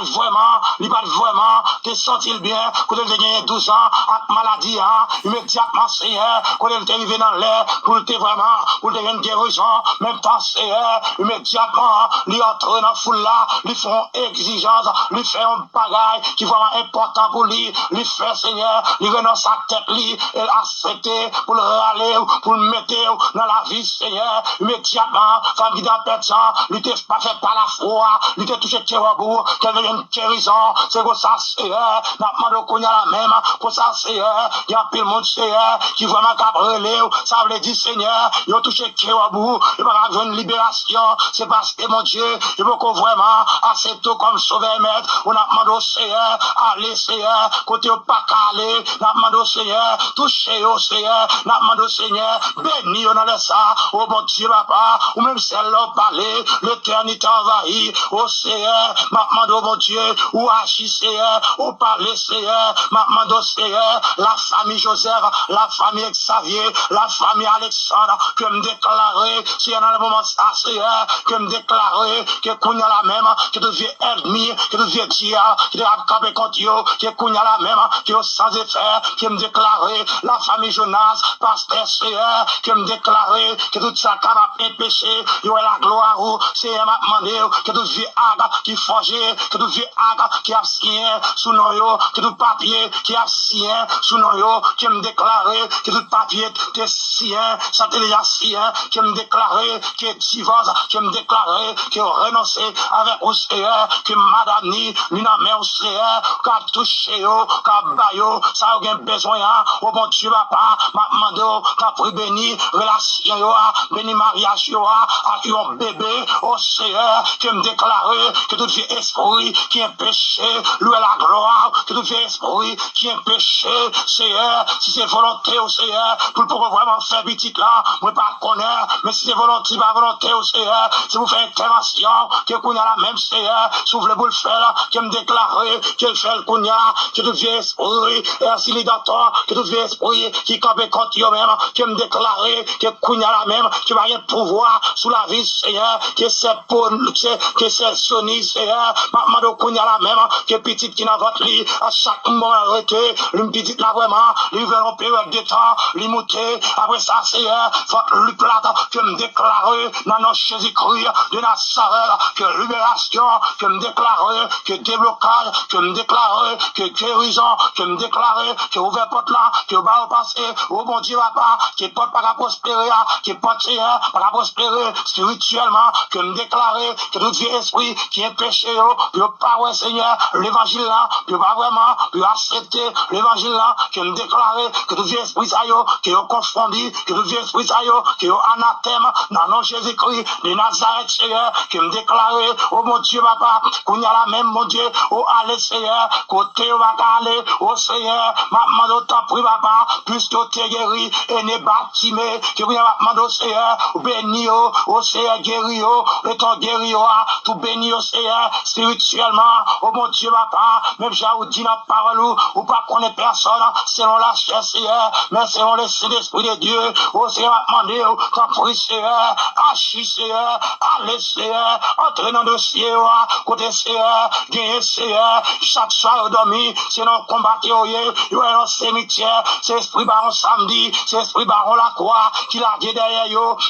vraiment, te senti bien, quand elle gagné 12 ans, avec maladie, immédiatement, Seigneur, quand elle est arrivée dans l'air, pour te vraiment, pour te gagner guérison, même temps, Seigneur, immédiatement, lui entre dans la foule là, lui font exigence, lui fait un bagage qui est vraiment important pour lui fait, Seigneur, lui renonce sa tête, lui, elle a accepté pour le râler, pour le mettre dans la vie, Seigneur, immédiatement, femme qui n'a pas de sang, lui t'es pas fait par la foi, lui t'es touché de qu'elle devienne guérison, c'est pour ça, Seigneur, n'a demandé qu'on y a la même, pour ça, Seigneur, il y a pile monde, Seigneur, qui vraiment cabrelé, ça veut dire, Seigneur, il a touché Kéwabou, il va avoir une libération, c'est parce que, mon Dieu, il veut qu'on vraiment accepte comme sauveur maître, on a demandé au Seigneur, allez, Seigneur, côté au pas calé, n'a demandé au Seigneur, touché au Seigneur, n'a demandé au Seigneur, béni, on a laissé ça, oh mon Dieu, papa, ou même celle-là, parler, l'éternité envahie, au Seigneur, m'a demandé, oh mon Dieu, ou agir, agis, Seigneur, au palais, Seigneur, Mamando, Seigneur, la famille Joseph, la famille Xavier, la famille Alexandre, que me déclarer, Seigneur, dans le moment ça, Seigneur, que me déclarer, que Kounia la même, que tu viens ennemi, que tu viens dia, que tu viens camper contre eux, que Kounia la même, que sans effet, que me déclarer, la famille Jonas, pasteur, Seigneur, que me déclarer, que tout ça capable de péché, yo est la gloire, Seigneur, m'a demandé, que tout vieux aga qui forgé, que tout vieux aga qui a signé sous nos yo, que tout papier qui a signé sous nos yo, qui me déclarer, que tout papier qui est signé, ça te déjà signé, qui me déclarer, qui est divorce, qui me déclarer, qui a renoncé avec au Seigneur, que madame ni, n'a mais au Seigneur, qui a touché yo, qui a baillé, ça a besoin, au bon Dieu, papa, m'a demandé, qui a pris béni, relation yo, béni mariage yo, avec un bébé, au Seigneur, qui me déclarer, que tout vieux esprit qui est péché, lui est la gloire, que tout vieux esprit qui est péché, Seigneur, si c'est volonté au Seigneur, pour pouvoir vraiment faire petit là, moi pas connaître, mais si c'est volonté, pas volonté au Seigneur, si vous faites intervention, que Kounia la même Seigneur, s'ouvre pour le faire, qui me déclarer, que fait le Kounia, que tout vieux esprit, et ainsi les docteurs, que tout vieux esprit qui campe contre eux-mêmes, qui me déclarer, que Kounia la même, qui va rien pouvoir sous la vie, Seigneur, que c'est pour, que c'est Sony, Seigneur, Maman Kounia la même, que petite qui n'a votre lit, à chaque moment arrêté, l'une petite là vraiment, lui veut en période de temps, lui monter, après ça, Seigneur, votre lui plate, que me déclarer, dans nos Jésus-Christ, de Nazareth, que libération, que me déclarer, que déblocage, que me déclarer, que guérison, que me déclarer, que ouvert porte là, que va au passé, au bon Dieu, papa, que porte pas à prospérer, que porte, Seigneur, pas à prospérer spirituellement, que me déclarer, que tout vieux esprit qui est péché, puis pas, ouais, Seigneur, l'évangile là, puis pas vraiment, puis accepter l'évangile là, que me déclarer, que tout vieux esprit ça yo, qui est confondu, que tout vieux esprit ça yo, qui est anathème, dans nom Jésus-Christ, de Nazareth, Seigneur, que me déclarer, oh mon Dieu, papa, qu'on y a la même, mon Dieu, oh allez, Seigneur, côté, on va aller, oh Seigneur, ma demande autant pris, papa, plus que t'es guéri, et n'est bâtimé, que vous avez demandé au Seigneur, béni, oh Seigneur, guéri, et ton guéri, tout béni, oh Seigneur, spirituellement, oh mon Dieu, papa, même j'ai dit dans la parole, ou pas connaître personne, selon la chair, Seigneur, mais selon le Saint-Esprit de Dieu, oh Seigneur, m'a demandé, t'en prie, Seigneur, agis, Seigneur, allez, Seigneur, entrez dans le dossier, côté, Seigneur, gagnez, Seigneur, chaque soir, dormi, c'est dans le combat qui est dans le cimetière, c'est esprit baron samedi, c'est esprit baron la croix, qui l'a dit derrière,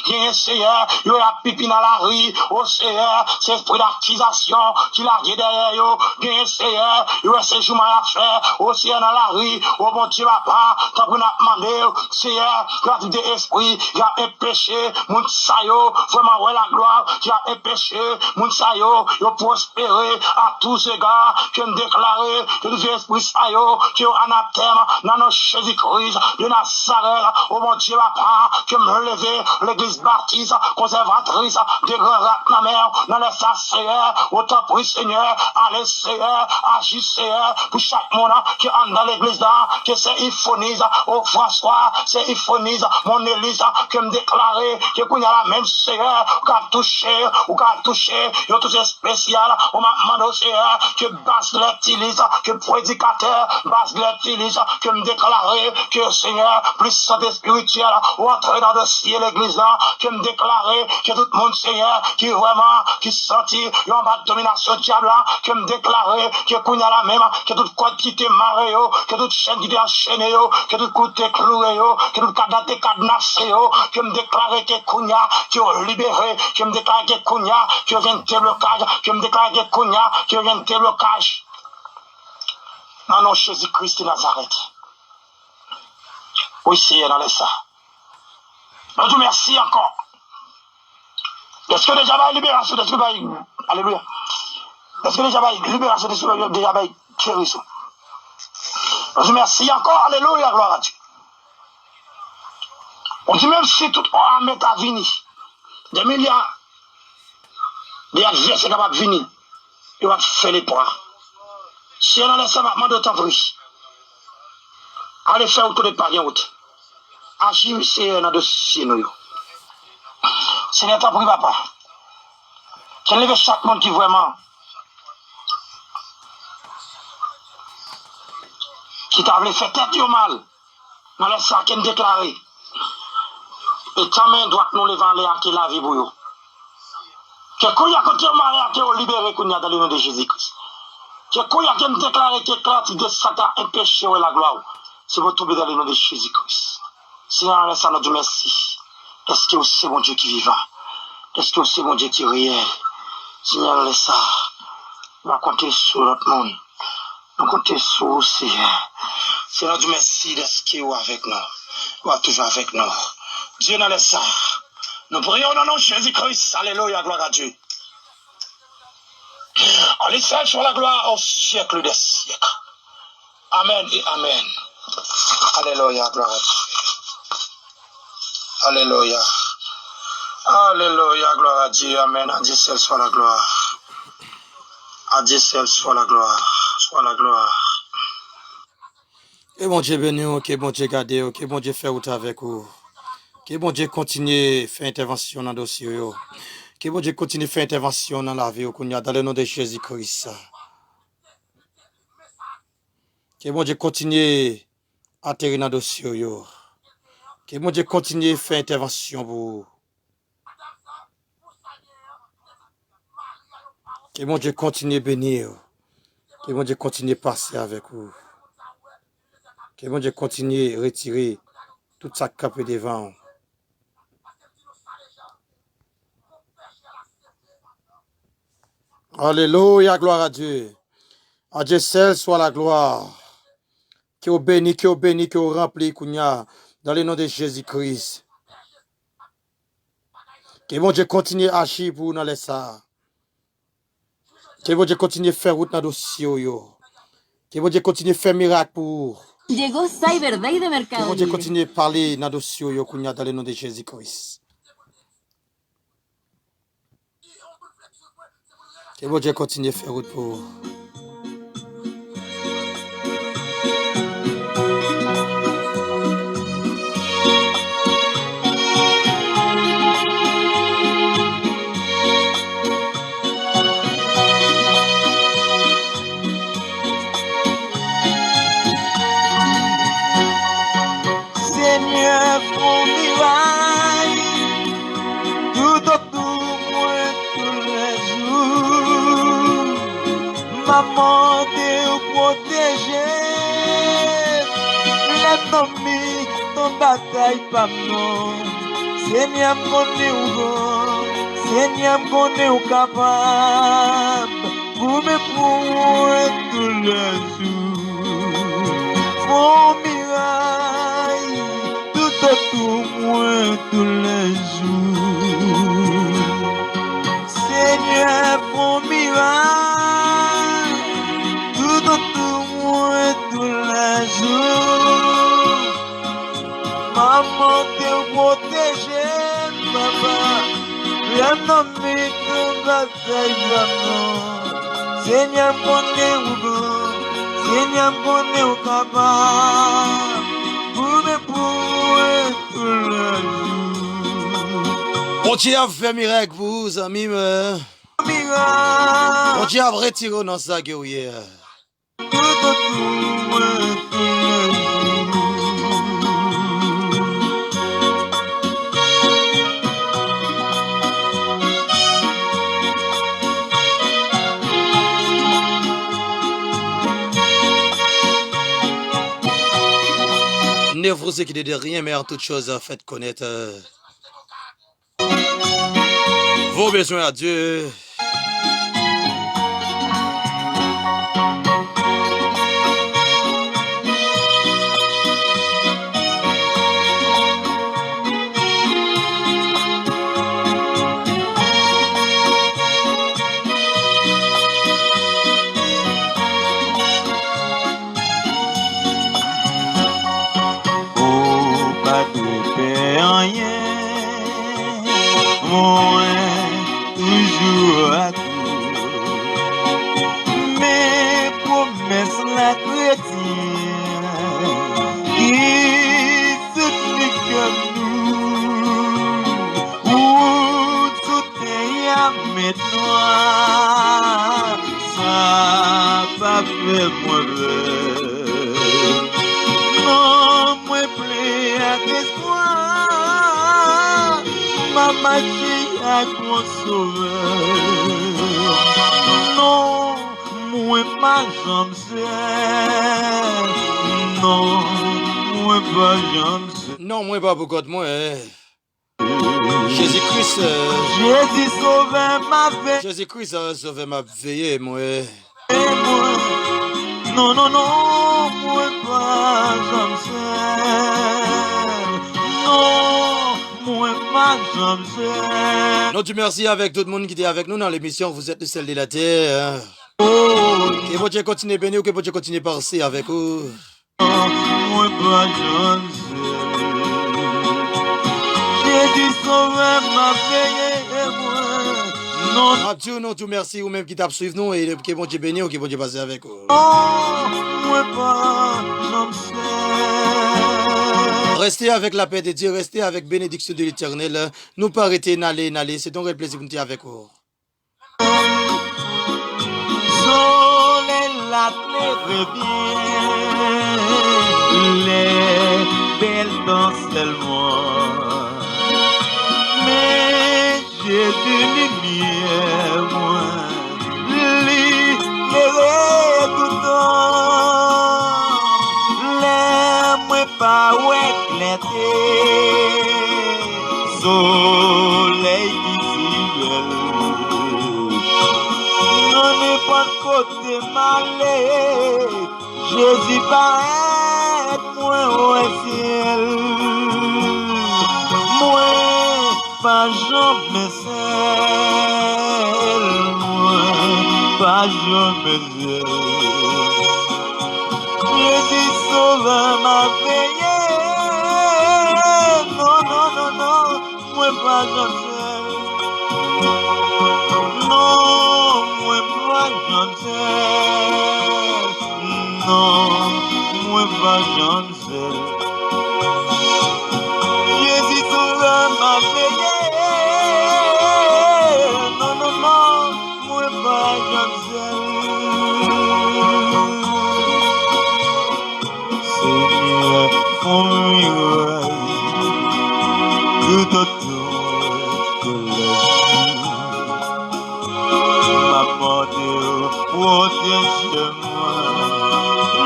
gagnez, Seigneur, il y a pipi dans la rue, oh Seigneur, c'est esprit d'accusation, qui l'a dit derrière, gagnez, Seigneur, il y a ces jours à faire, oh Seigneur, dans la rue, oh mon Dieu, papa, t'as pris à demander, Seigneur, grâce des esprits, il y a un péché, mon sayo, vraiment, ouais, la gloire, il y a un péché, mon sayo, il a prospéré à tous ces gars, qui ont déclaré que les esprits sayo, qui ont anathème, dans nos Jésus-Christ, de Nazareth, oh mon Dieu, papa, que me lever, l'église baptiste, conservatrice, des grands rats, la mère, dans les Seigneur, autant prie, Seigneur, allez, Seigneur, agis, Seigneur, pour chaque monde qui entre dans l'église là, que c'est Iphonise, oh François, c'est Iphonise, mon Élise, que me déclarer, que qu'on y a la même Seigneur, ou qu'à toucher, il y a tout ce spécial, on m'a demandé au Seigneur, que basse l'utilise, que prédicateur, basse l'utilise, que me déclarer, que Seigneur, plus santé spirituelle, ou entrer dans le dossier l'église là, que me déclarer, que tout le monde, Seigneur, qui vraiment, qui sentit, il y a une domination diable là, que me déclarer, que qu'on y a la même, que tout code qui te marre, que toute chaîne qui te enchaîné, que tout coup te cloué, que tout cadavre te cadenassé, que me déclarer que Kounia, qui est libéré, que me déclarer que Kounia, qui vient de déblocage, que me déclarer que Kounia, qui vient de déblocage. Non, non, Jésus-Christ de Nazareth. Oui, c'est dans les ça. Je vous remercie encore. Est-ce que déjà va libération, est-ce que va alléluia. Est-ce que déjà va libération, est-ce que déjà va guérison. Je vous remercie encore, alléluia, gloire à Dieu. On dit même si tout on met à venir, des milliards d'adversaires capables de venir, il va faire les poids. Si on a laissé ma demande d'autant pris, allez faire autour de pas bien route. Agir, c'est un dossier nous. Seigneur, t'en prie, papa. Qu'elle lève chaque monde qui vraiment qui t'a voulu faire tête yo mal. Dans les sacs qui déclaré. Et ta main droite nous lever à qui la vie pour yo. Que quand il y a côté marié qui est libéré qu'on y a dans le nom de Jésus-Christ. Que quand il y a qui déclaré que quand de Satan empêché la gloire. C'est pour tomber dans le nom de Jésus-Christ. Seigneur, laisse à notre merci. Est-ce que c'est mon Dieu qui vivant? Est-ce que c'est mon Dieu qui est réel? Seigneur, laisse ça. On va compter sur notre monde. On va compter sur vous, Seigneur. Seigneur, Dieu merci d'être qui est avec nous. Ou toujours avec nous. Dieu nous laisse ça. Nous prions dans le nom de Jésus-Christ. Alléluia, gloire à Dieu. On les sert sur la gloire au siècle des siècles. Amen et Amen. Alléluia, gloire à Dieu. Alléluia. Alléluia, gloire à Dieu. Amen. À Dieu seul soit la gloire. À Dieu seul soit la gloire. Soit la gloire. Que bon Dieu béni, que bon Dieu garde, que bon Dieu fait route avec vous. Que bon Dieu continue faire intervention dans le dossier. Que bon Dieu continue faire intervention dans la vie dans le nom de Jésus-Christ. Que bon Dieu continue à atterrir dans le dossier. Que bon Dieu continue faire intervention pour vous. Que bon Dieu continue à bénir. Que bon Dieu continue à passer avec vous. Que bon Dieu continue à retirer toute sa cape devant. Alléluia, gloire à Dieu. À Dieu seul soit la gloire. Que vous béni, que vous béni, que vous rempli, Kounia, dans le nom de Jésus-Christ. Que bon Dieu continue à agir pour vous dans les ça. Que bon Dieu continue à faire route dans le dossier. Que bon Dieu continue à faire miracle pour vous. Llegó Cyber Day de Que Mercado bon Dieu Libre. continue à parler dans le dossier, Kounia, dans le nom de Jésus-Christ. Que bon Dieu continue à faire route pour vous. Seigneur, pour miracle, tout autour moi tous les jours. Maman te protéger, l'ennemi, ton bataille pas non. Seigneur, connais ou bon, Seigneur, connais ou capable, pour me prendre tous les jours. Pour miracle, tout autour moi tous les jours. Seigneur, pour miracle, tout autour moi tous les jours. Maman te protéger, papa, l'ennemi te bataille vraiment. Seigneur, connais ou bon, Seigneur, connais ou capable, pour me prendre tous les jours. Bon Dieu a fait miracle pour vous, amis. Bon Miracle, Dieu a retiré dans sa guerrière. tout autour moi tous les jours. Ne vous inquiétez de rien, mais en toute chose, faites connaître vos besoins à Dieu. Oh, pas de paix, rien, moi, toujours à tout. Mes promesses, la chrétienne, qui s'applique à nous, où tout est à maintenant, ça pas fait moi peur. Jésus est mon sauveur. Non, moi pas j'aime seul. Non, moi pas j'aime seul. Non, moi pas beaucoup de moi. Jésus-Christ. Jésus sauve ma vie. Jésus-Christ a sauvé ma vie, moi. Non, non, non, moi pas j'aime seul. Non, moi pas j'aime seul. Nous, Dieu merci avec tout le monde qui était avec nous dans l'émission. Vous êtes le sel de la terre. Que bon Dieu continue à bénir, que bon Dieu continue à passer avec vous. Moi pas j'aime seul. Jésus sauve ma vie, moi. Non, Abdou, nous, tout merci, ou même qui t'a suivi nous, et que bon Dieu bénir, ou que bon Dieu passe avec vous. moi pas j'aime seul. Restez avec la paix de Dieu, restez avec bénédiction de l'éternel. Nous pas arrêter d'aller, c'est donc un plaisir de nous avec vous. Soleil la terre bien, les belles dansent tellement. Mais Jésus lumière, moi, libéré tout temps. Les moi pas éclaté, soleil qui s'y non n'est pas de côté malé, Jésus paraît moins au ciel. Moi, pas jamais seul, moi, pas jamais seul. Jésus sauve ma veillée, non, non, non, non, moi pas jamais seul. Non, moi pas jamais seul. Non, moi pas jamais seul. Jésus sauve ma veillée. Non, non, non, moi pas jamais seul. Seigneur, fais-moi tout autour de la vie. Maman Dieu, protège-moi.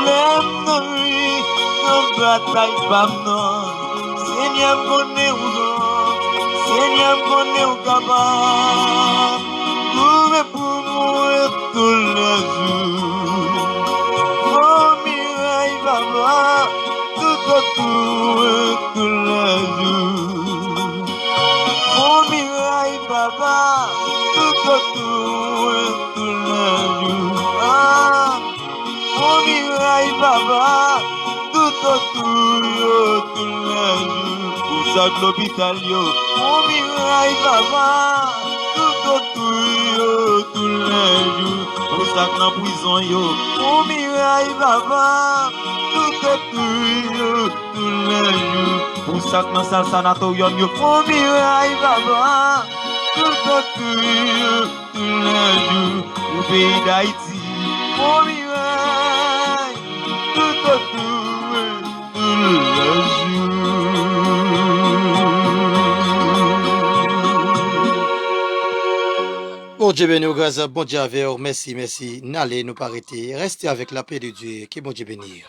Lève-nous, nos batailles pas non. Seigneur, connais ou non. Seigneur, connais ou capable. Couvre pour moi tous les jours. Oh, miraille, papa, tout autour tous les jours. Oh, miraille, papa, tout autour tous les jours. Ah, oh, miraille, papa, tout autour tous les jours. Pour ça que l'hôpital, yo. Oh, miraille, papa, tout autour tous les jours. Pour ça que la prison, yo. Oh, miraille, papa, tout autour tous les jours. Pour ça que dans le sanatorium, yo. Oh, miraille, papa, tout autour tous les jours. Au pays d'Haïti, oh, miraille, tout autour tous les jours. Bon Dieu béni, grâce, bon Dieu avec vous, merci, merci. N'allez nous pas arrêter, restez avec la paix de Dieu, que bon Dieu bénisse.